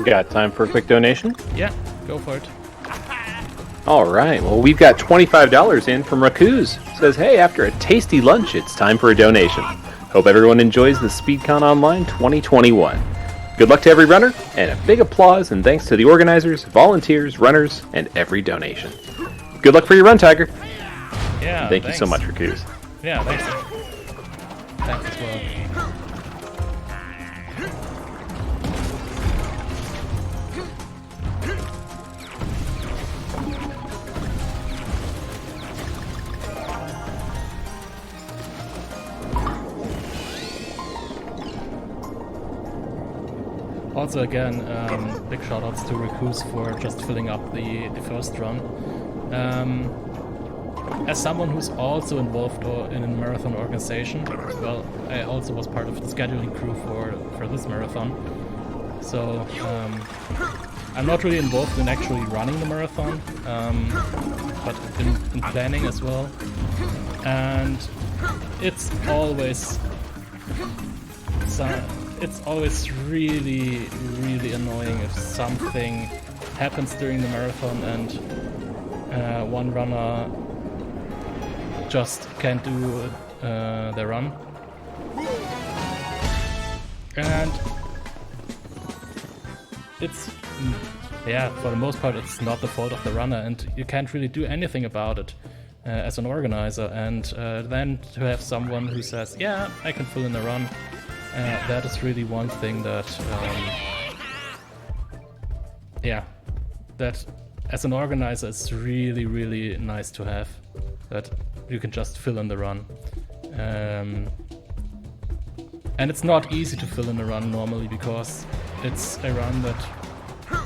Got time for a quick donation? Yeah, go for it. All right. Well, we've got $25 in from Rakuz. Says, hey, after a tasty lunch, it's time for a donation. Hope everyone enjoys the SpeedCon Online 2021. Good luck to every runner, and a big applause and thanks to the organizers, volunteers, runners, and every donation. Good luck for your run, Tiger. Yeah, Thank you so much, Rakuz. Yeah, thanks. Thanks as well. Also, again, big shoutouts to Rakuz for just filling up the first run. As someone who's also involved in a marathon organization, well, I also was part of the scheduling crew for this marathon. So I'm not really involved in actually running the marathon, but in planning as well. And it's always really, really annoying if something happens during the marathon and one runner just can't do their run. And it's, yeah, for the most part it's not the fault of the runner and you can't really do anything about it as an organizer. And then to have someone who says, yeah, I can fill in the run, that is really one thing that, yeah, that as an organizer it's really, really nice to have, that you can just fill in the run. And it's not easy to fill in a run normally because it's a run that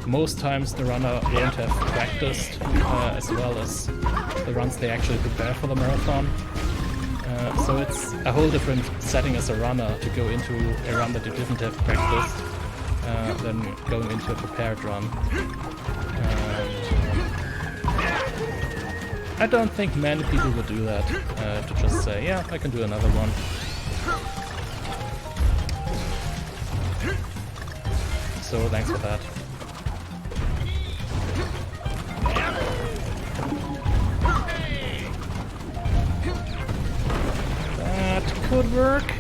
most times the runner won't have practiced as well as the runs they actually prepare for the marathon. So it's a whole different setting as a runner to go into a run that you didn't have practiced than going into a prepared run. I don't think many people would do that, to just say, yeah, I can do another one. So thanks for that. Could work.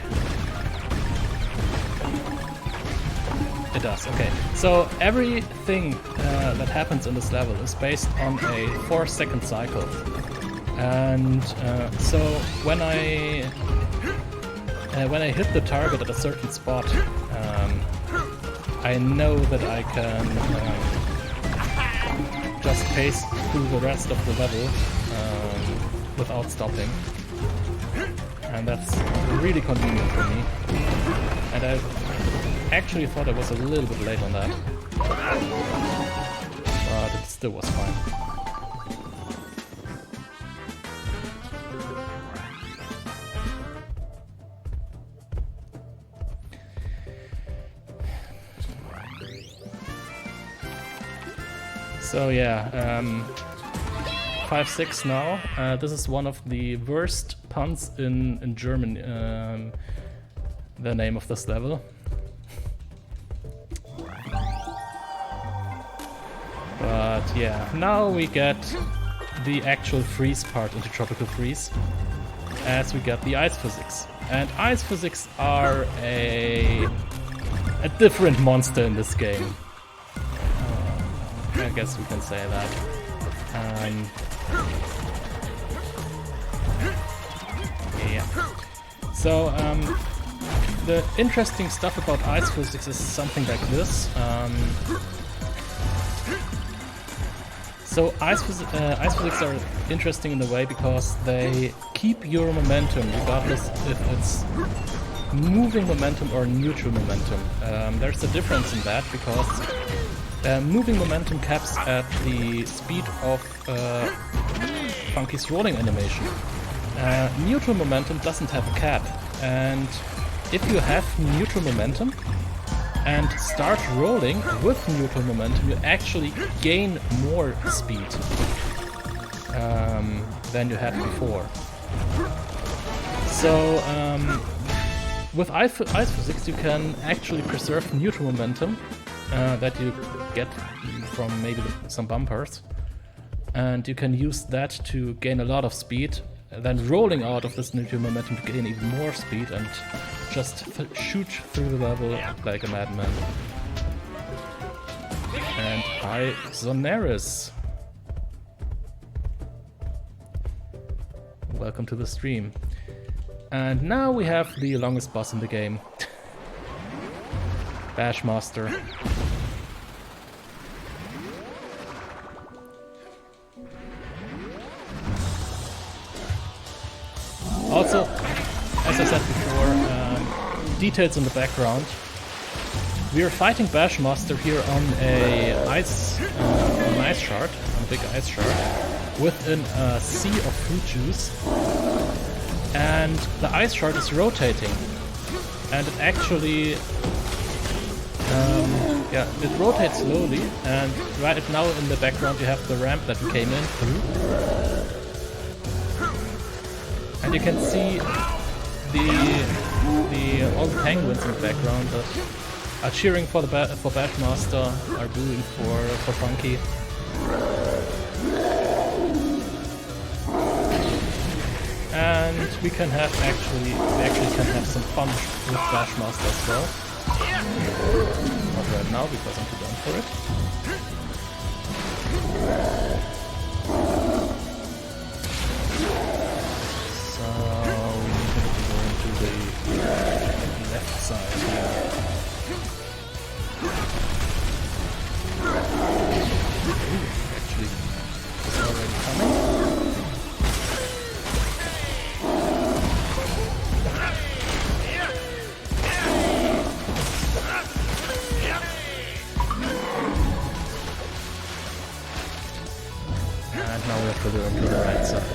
It does, okay. So everything that happens in this level is based on a 4-second cycle. And so when I hit the target at a certain spot, I know that I can just pace through the rest of the level without stopping. And that's really convenient for me. And I actually thought I was a little bit late on that. But it still was fine. So yeah, 5-6 now. This is one of the worst puns in German, the name of this level. But yeah, now we get the actual freeze part into Tropical Freeze, as we get the ice physics. And ice physics are a different monster in this game. I guess we can say that. Yeah. So the interesting stuff about ice physics is something like this. So ice physics are interesting in a way because they keep your momentum regardless if it's moving momentum or neutral momentum. There's a difference in that because moving momentum caps at the speed of Funky's rolling animation. Neutral momentum doesn't have a cap, and if you have neutral momentum and start rolling with neutral momentum, you actually gain more speed than you had before. So with ice physics you can actually preserve neutral momentum that you get from maybe some bumpers, and you can use that to gain a lot of speed, then rolling out of this neutral momentum to gain even more speed and just shoot through the level like a madman. And hi, Zonaris. Welcome to the stream. And now we have the longest boss in the game. Bashmaster. Also, as I said before, details in the background. We are fighting Bashmaster here on an ice shard, on a big ice shard, within a sea of fruit juice. And the ice shard is rotating. And it actually it rotates slowly, and right now in the background you have the ramp that we came in through. And you can see all the penguins in the background that are cheering for Bashmaster, are booing for Funky. And we can actually can have some fun with Bashmaster as well. Not right now because I'm too done for it. So we need to go into the left side here. Ooh, actually, it's already coming. Now we have to go into the right side.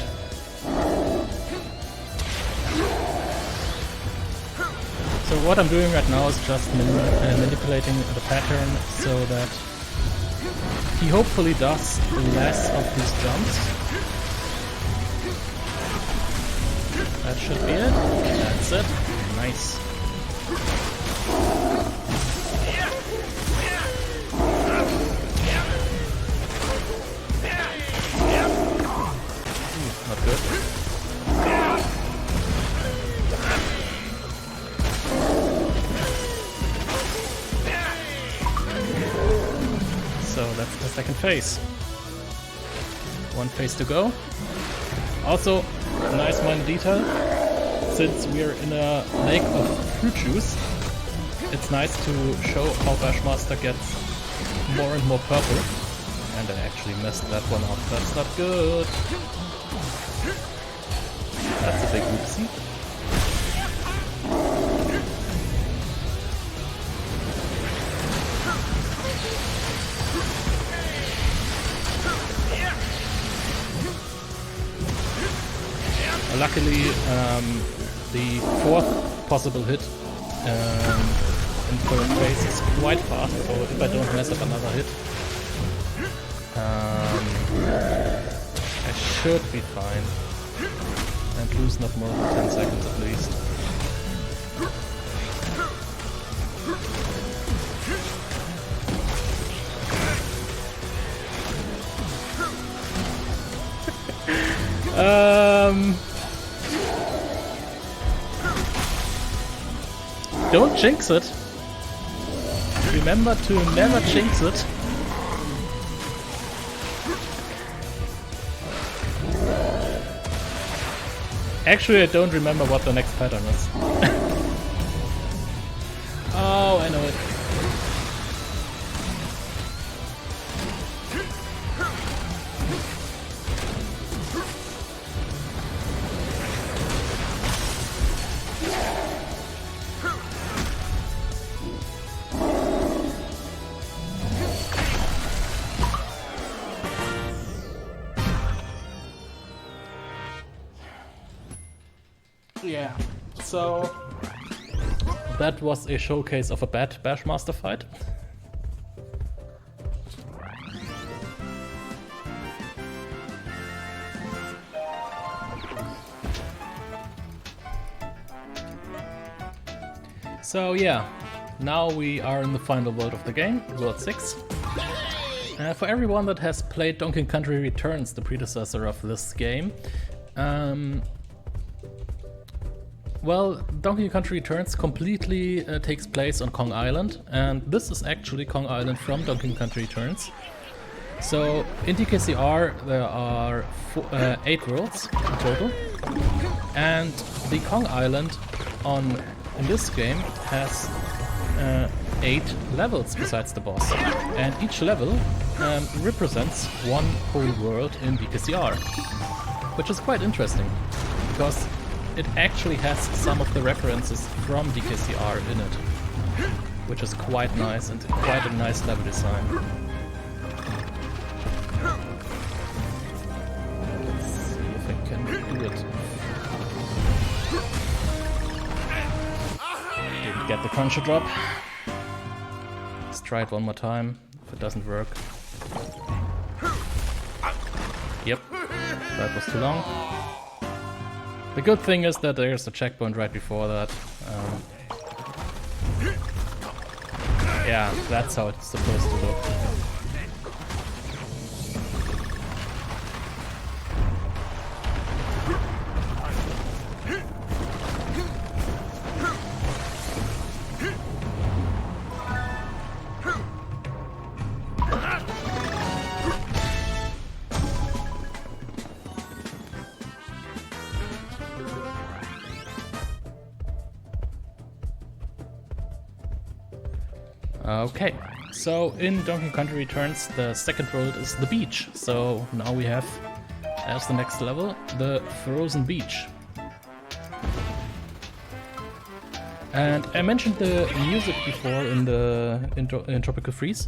So what I'm doing right now is just manipulating the pattern so that he hopefully does less of these jumps. That should be it. That's it. Nice. Not good. So that's the second phase. One phase to go. Also, a nice minor detail. Since we're in a lake of fruit juice, it's nice to show how Bashmaster gets more and more purple. And I actually messed that one up. That's not good. That's a big oopsie. Luckily, the fourth possible hit in current phase is quite fast, so if I don't mess up another hit, I should be fine and lose not more than 10 seconds at least. Don't jinx it. Remember to never jinx it. Actually, I don't remember what the next pattern is. Oh, I know it. Yeah, so that was a showcase of a bad Bashmaster fight. So yeah, now we are in the final world of the game, World 6. For everyone that has played Donkey Kong Country Returns, the predecessor of this game, well, Donkey Kong Country Returns completely takes place on Kong Island, and this is actually Kong Island from Donkey Kong Country Returns. So in DKCR there are 8 worlds in total, and the Kong Island in this game has 8 levels besides the boss, and each level represents one whole world in DKCR, which is quite interesting because it actually has some of the references from DKCR in it, which is quite nice and quite a nice level design. Let's see if I can do it. Didn't get the cruncher drop. Let's try it one more time. If it doesn't work. Yep, that was too long. The good thing is that there's a checkpoint right before that. Yeah, that's how it's supposed to look. Okay, so in Donkey Kong Country Returns, the second world is the beach. So now we have, as the next level, the frozen beach. And I mentioned the music before in Tropical Freeze,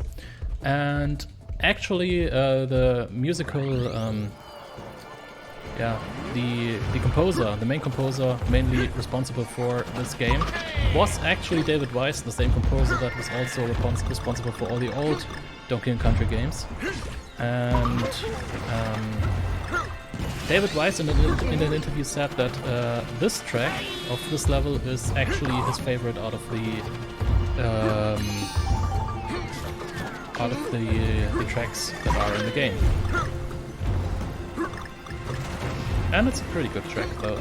and actually the musical, the composer, the main composer, mainly responsible for this game, was actually David Wise, the same composer that was also responsible for all the old Donkey Kong Country games. And David Wise in an interview said that this track of this level is actually his favorite out of the tracks that are in the game. And it's a pretty good track though.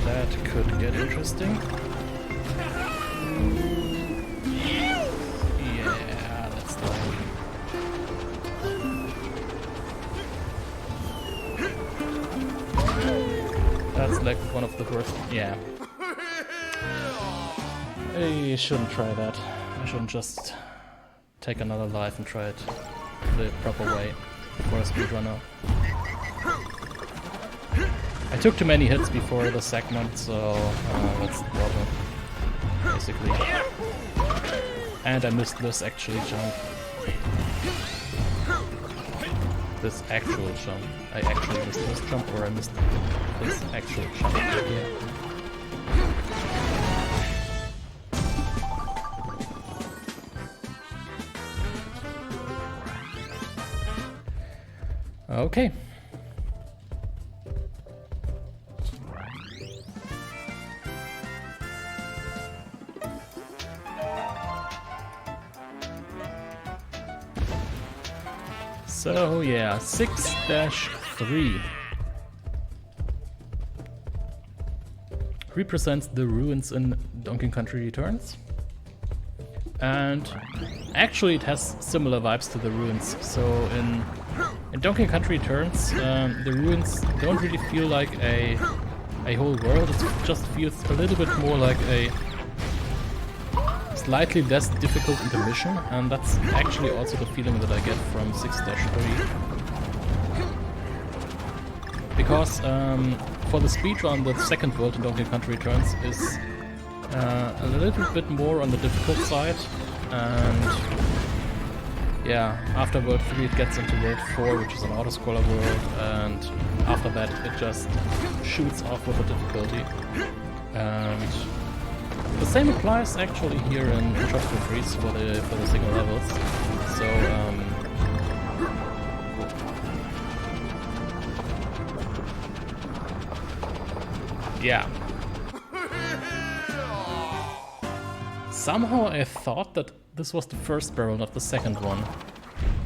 That could get interesting. Yeah, that's the one. That's like one of the worst. Yeah. I shouldn't try that. I shouldn't just take another life and try it the proper way for a speedrunner. I took too many hits before the segment, so that's the problem, basically. And I missed this actually jump. This actual jump. I actually missed this jump, or I missed this actual jump. Yeah. Okay. So yeah, 6-3 represents the ruins in Donkey Country Returns, and actually it has similar vibes to the ruins. So in Donkey Country Returns, the ruins don't really feel like a whole world. It just feels a little bit more like a slightly less difficult intermission, and that's actually also the feeling that I get from 6-3. Because for the speedrun, the second world in Donkey Country Returns is a little bit more on the difficult side, and yeah, after World 3 it gets into World 4, which is an auto-scroller world, and after that it just shoots off with the difficulty. And the same applies actually here in Tropical Freeze for the single levels. So yeah. Somehow I thought that this was the first barrel, not the second one.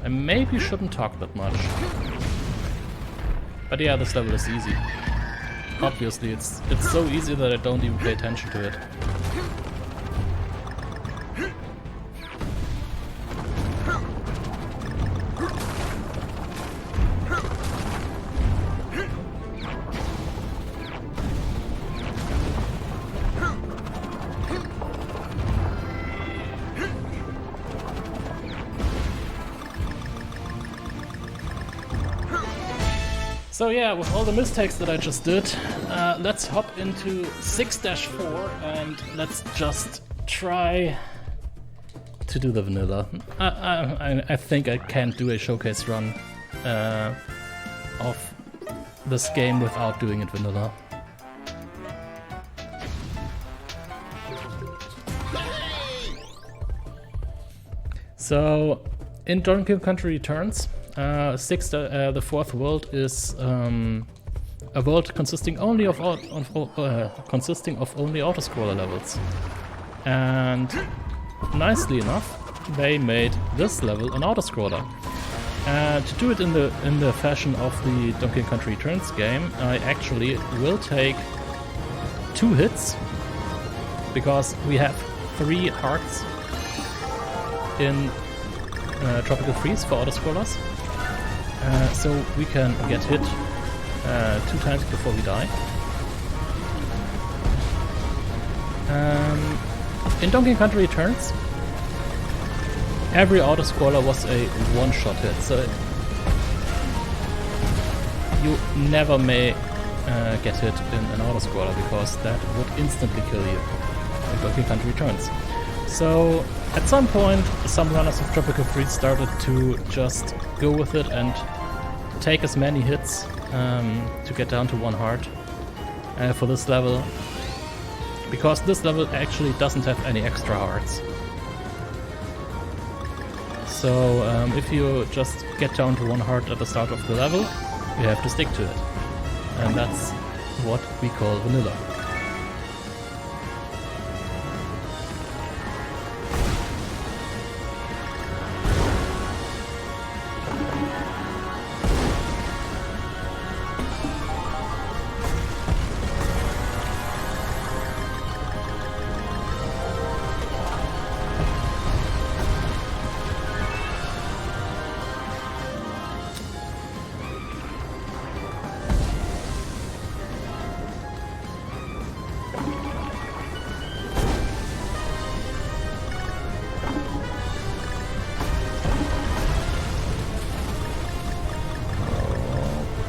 I maybe shouldn't talk that much. But yeah, this level is easy. Obviously, it's so easy that I don't even pay attention to it. So yeah, with all the mistakes that I just did, let's hop into 6-4 and let's just try to do the vanilla. I think I can't do a showcase run of this game without doing it vanilla. So, in Donkey Country Returns, the fourth world is a world consisting only of only auto-scroller levels, and nicely enough, they made this level an auto-scroller. To do it in the fashion of the Donkey Country Returns game, I actually will take 2 hits, because we have 3 hearts in Tropical Freeze for auto-scrollers. So we can get hit 2 times before we die. In Donkey Country Returns, every auto-scroller was a one-shot hit, so you never may get hit in an auto-scroller, because that would instantly kill you in Donkey Country Returns. So at some point, some runners of Tropical Freeze started to just go with it and take as many hits to get down to 1 heart for this level, because this level actually doesn't have any extra hearts. So if you just get down to 1 heart at the start of the level, you have to stick to it, and that's what we call vanilla.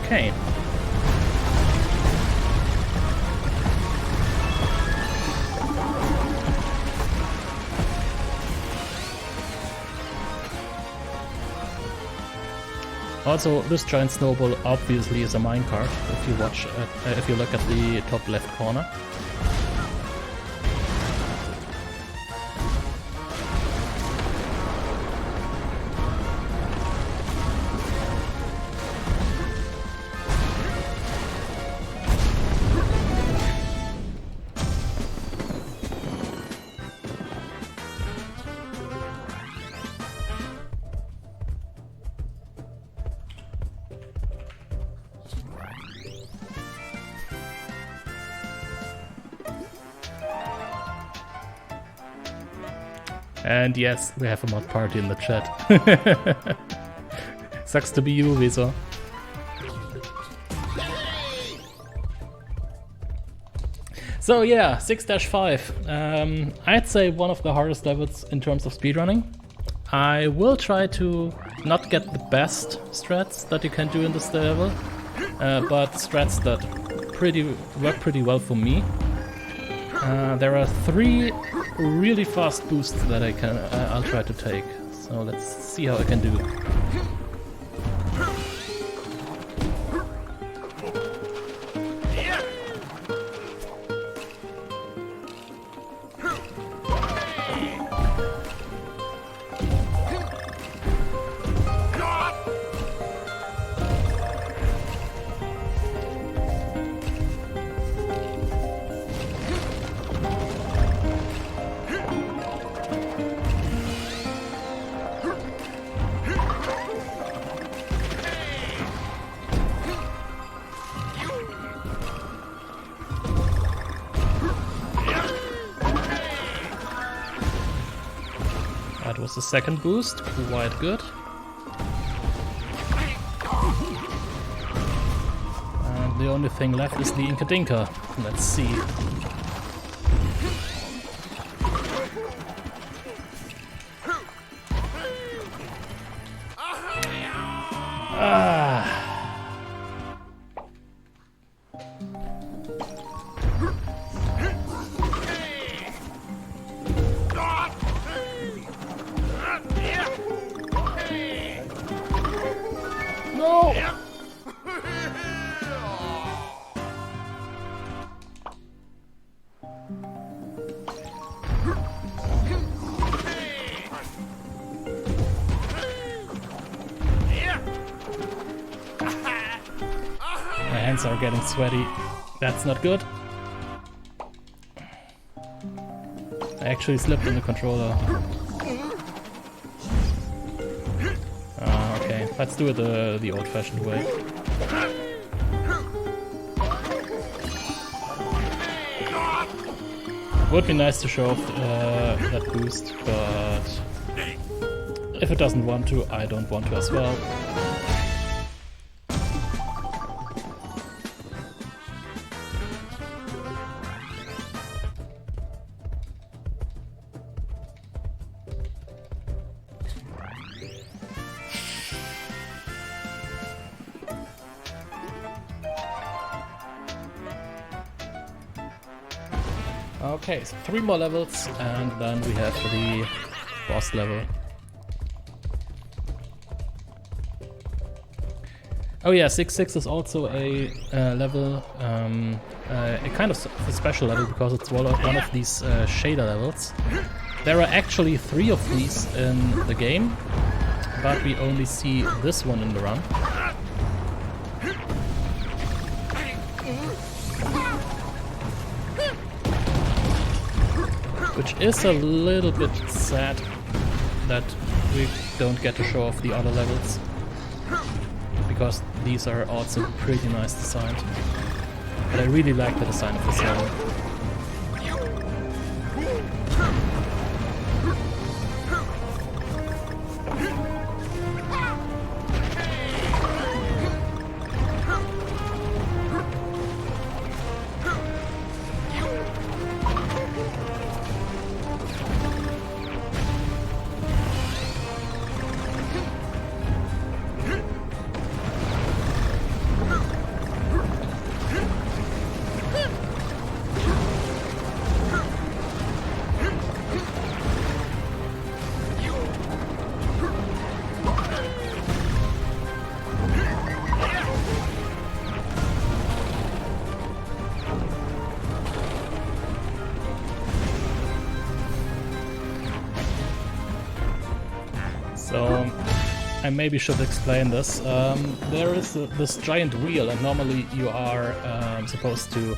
Okay. Also, this giant snowball obviously is a minecart if you look at the top left corner. And yes, we have a mod party in the chat. Sucks to be you, Weser. So yeah, 6-5. I'd say one of the hardest levels in terms of speedrunning. I will try to not get the best strats that you can do in this level, but strats that work pretty well for me. There are 3 really fast boosts that I'll try to take. So let's see how I can do. That was the second boost, quite good. And the only thing left is the Inkadinka. Let's see. No! My hands are getting sweaty. That's not good. I actually slipped on the controller. Okay, let's do it the old-fashioned way. Would be nice to show off that boost, but if it doesn't want to, I don't want to as well. Okay, so 3 more levels and then we have the boss level. Oh yeah, 6-6 is also a level, a kind of a special level because it's one of these shader levels. There are actually 3 of these in the game, but we only see this one in the run. Which is a little bit sad that we don't get to show off the other levels, because these are also pretty nice designed. But I really like the design of this level. I maybe should explain this. There is this giant wheel, and normally you are supposed to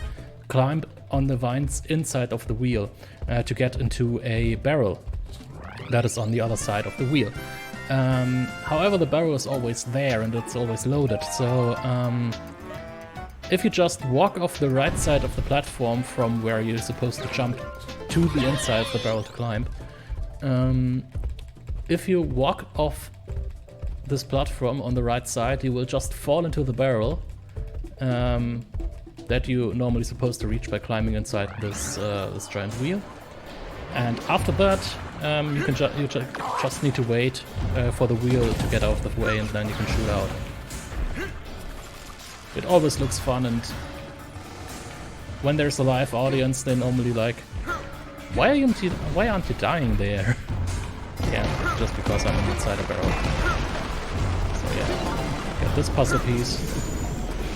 climb on the vines inside of the wheel to get into a barrel that is on the other side of the wheel. However, the barrel is always there and it's always loaded, so if you just walk off the right side of the platform from where you're supposed to jump to the inside of the barrel to climb, if you walk off this platform on the right side, you will just fall into the barrel that you normally supposed to reach by climbing inside this giant wheel. And after that, you just need to wait for the wheel to get out of the way, and then you can shoot out. It always looks fun, and when there's a live audience, they normally like, why aren't you dying there? Yeah, just because I'm inside a barrel. So yeah, get this puzzle piece,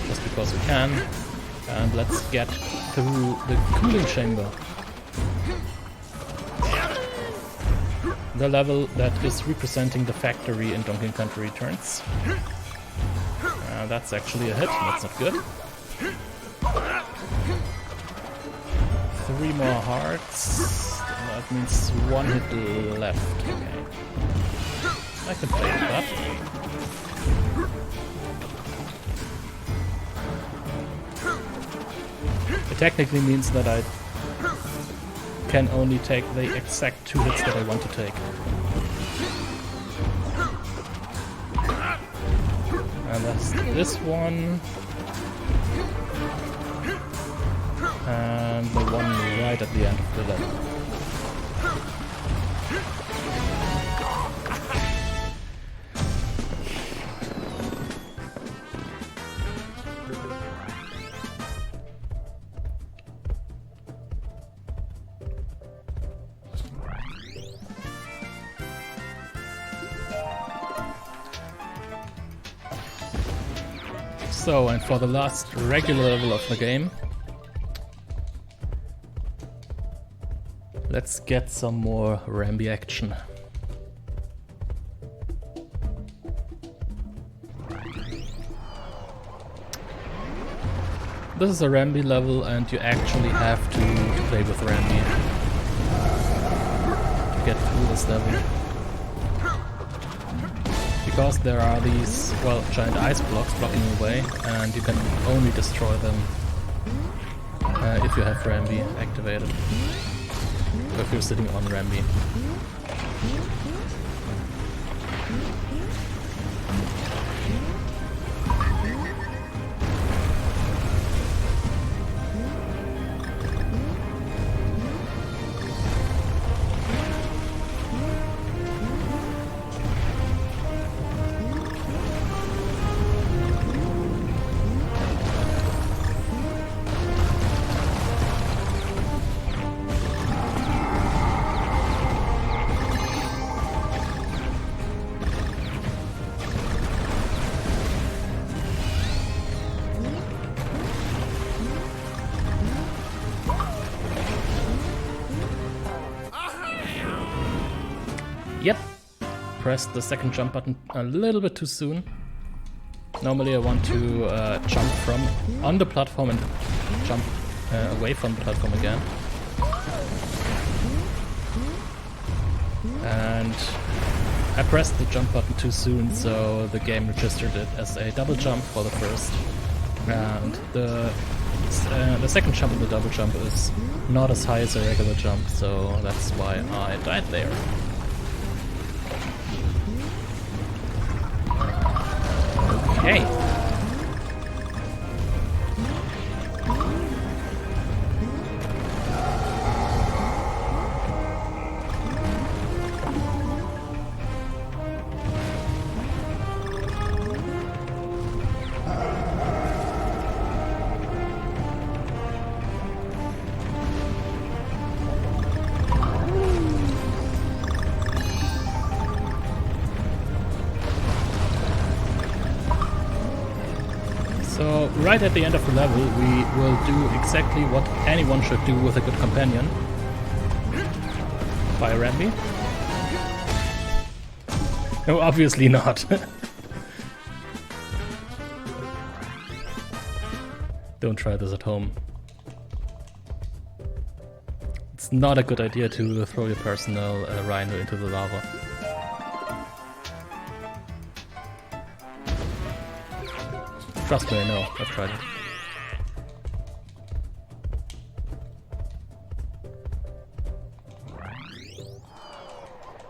just because we can, and let's get through the cooling chamber. The level that is representing the factory in Donkey Kong Country Returns. That's actually a hit, that's not good. 3 more hearts, that means 1 hit left. Okay. I can play with that. It technically means that I can only take the exact 2 hits that I want to take. And that's this one. And the one right at the end of the level. So, and for the last regular level of the game, let's get some more Rambi action. This is a Rambi level, and you actually have to play with Rambi to get through this level. Because there are these, well, giant ice blocks blocking the way, and you can only destroy them if you have Rambi activated. Or if you're sitting on Rambi. Yep, pressed the second jump button a little bit too soon. Normally I want to jump from on the platform and jump away from the platform again. And I pressed the jump button too soon, so the game registered it as a double jump for the first. And the second jump in the double jump is not as high as a regular jump, so that's why I died there. Okay. So right at the end of the level we will do exactly what anyone should do with a good companion. Fire Rambi. No, obviously not. Don't try this at home. It's not a good idea to throw your personal rhino into the lava. Trust me, I know. I've tried it.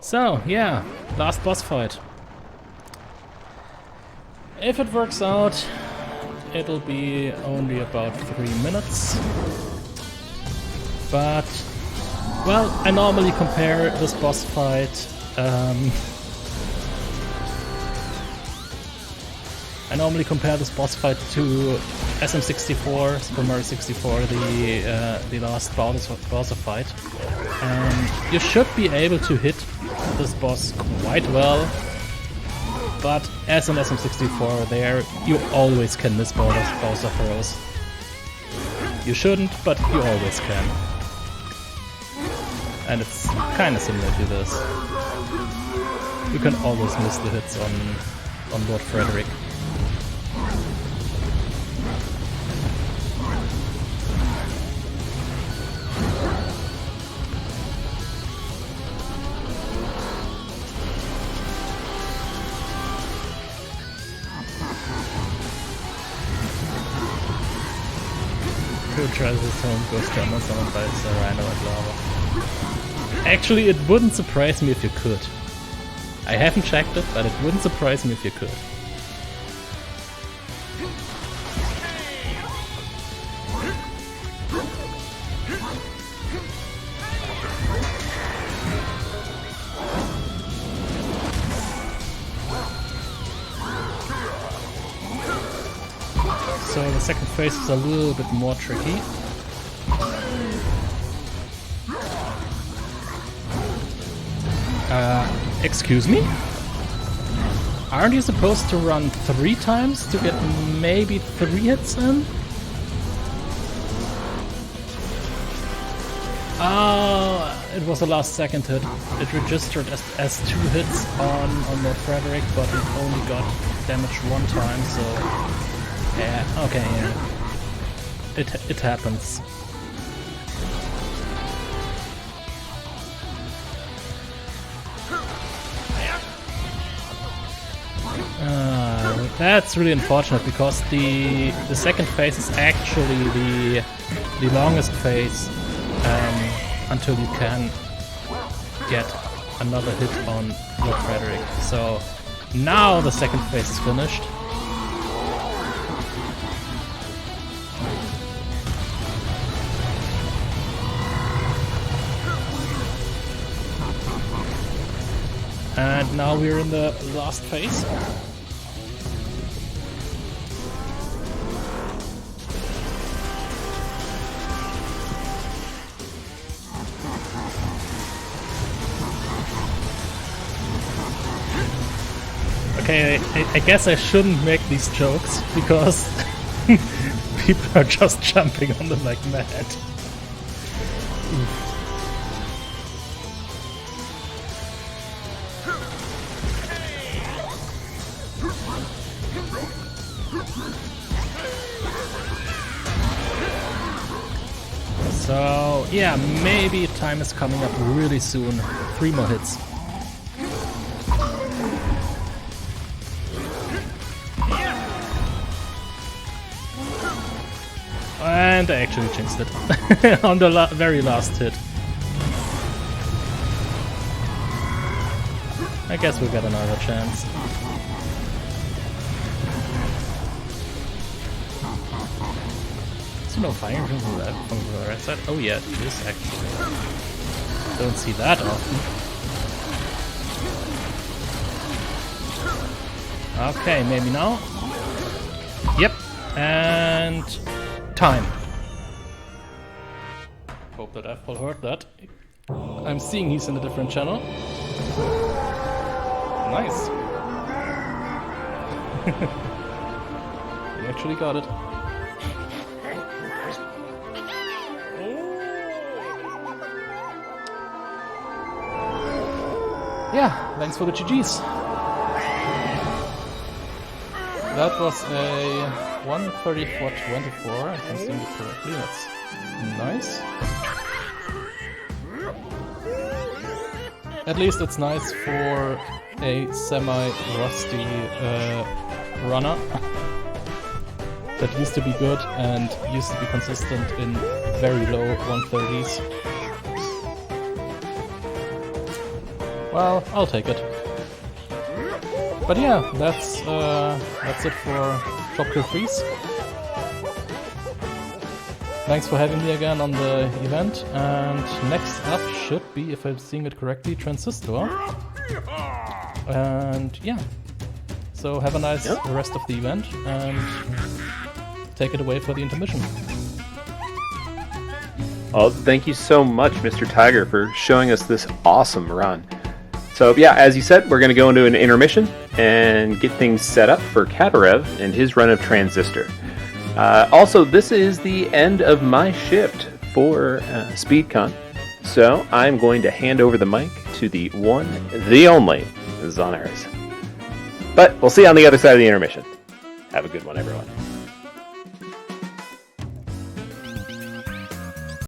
So, yeah, last boss fight. If it works out, it'll be only about 3 minutes. But, well, I normally compare this boss fight. I normally compare this boss fight to SM64, Super Mario 64, the last Bowser fight. You should be able to hit this boss quite well, but as an SM64 there, you always can miss Bowser throws. You shouldn't, but you always can. And it's kinda similar to this. You can always miss the hits on Lord Frederick. Who tries his home goes down on someone bites a rhino and lava. Actually, it wouldn't surprise me if you could. I haven't checked it, but it wouldn't surprise me if you could. So the second phase is a little bit more tricky. Excuse me? Aren't you supposed to run 3 times to get maybe 3 hits in? Oh, it was a last second hit. It registered as 2 hits on Lord Frederick, but it only got damage 1 time, so... Yeah, okay, yeah. It happens. That's really unfortunate because the second phase is actually the longest phase until you can get another hit on Lord Frederick. So now the second phase is finished. And now we're in the last phase. Okay, I guess I shouldn't make these jokes because people are just jumping on them like mad. Oof. So, yeah, maybe time is coming up really soon. 3 more hits. And I actually jinxed it on the very last hit. I guess we'll get another chance. Is there no fire from the left, from the right side? Oh yeah, it is actually. Don't see that often. Okay, maybe now. Yep, and time. Hope that Apple heard that. I'm seeing he's in a different channel. Nice. He actually got it. Yeah, thanks for the GGs. that was a 134.24, if I'm seeing it correctly. That's nice. At least it's nice for a semi-rusty runner that used to be good and used to be consistent in very low 130s. Well, I'll take it. But yeah, that's it for Top Kill Freeze. Thanks for having me again on the event, and next up should be, if I'm seeing it correctly, Transistor. And yeah, so have a nice rest of the event, and take it away for the intermission. Oh, thank you so much, Mr. Tiger, for showing us this awesome run. So yeah, as you said, we're going to go into an intermission and get things set up for Katarev and his run of Transistor. Also, this is the end of my shift for SpeedCon, so I'm going to hand over the mic to the one, the only, Zonaris. But we'll see you on the other side of the intermission. Have a good one, everyone.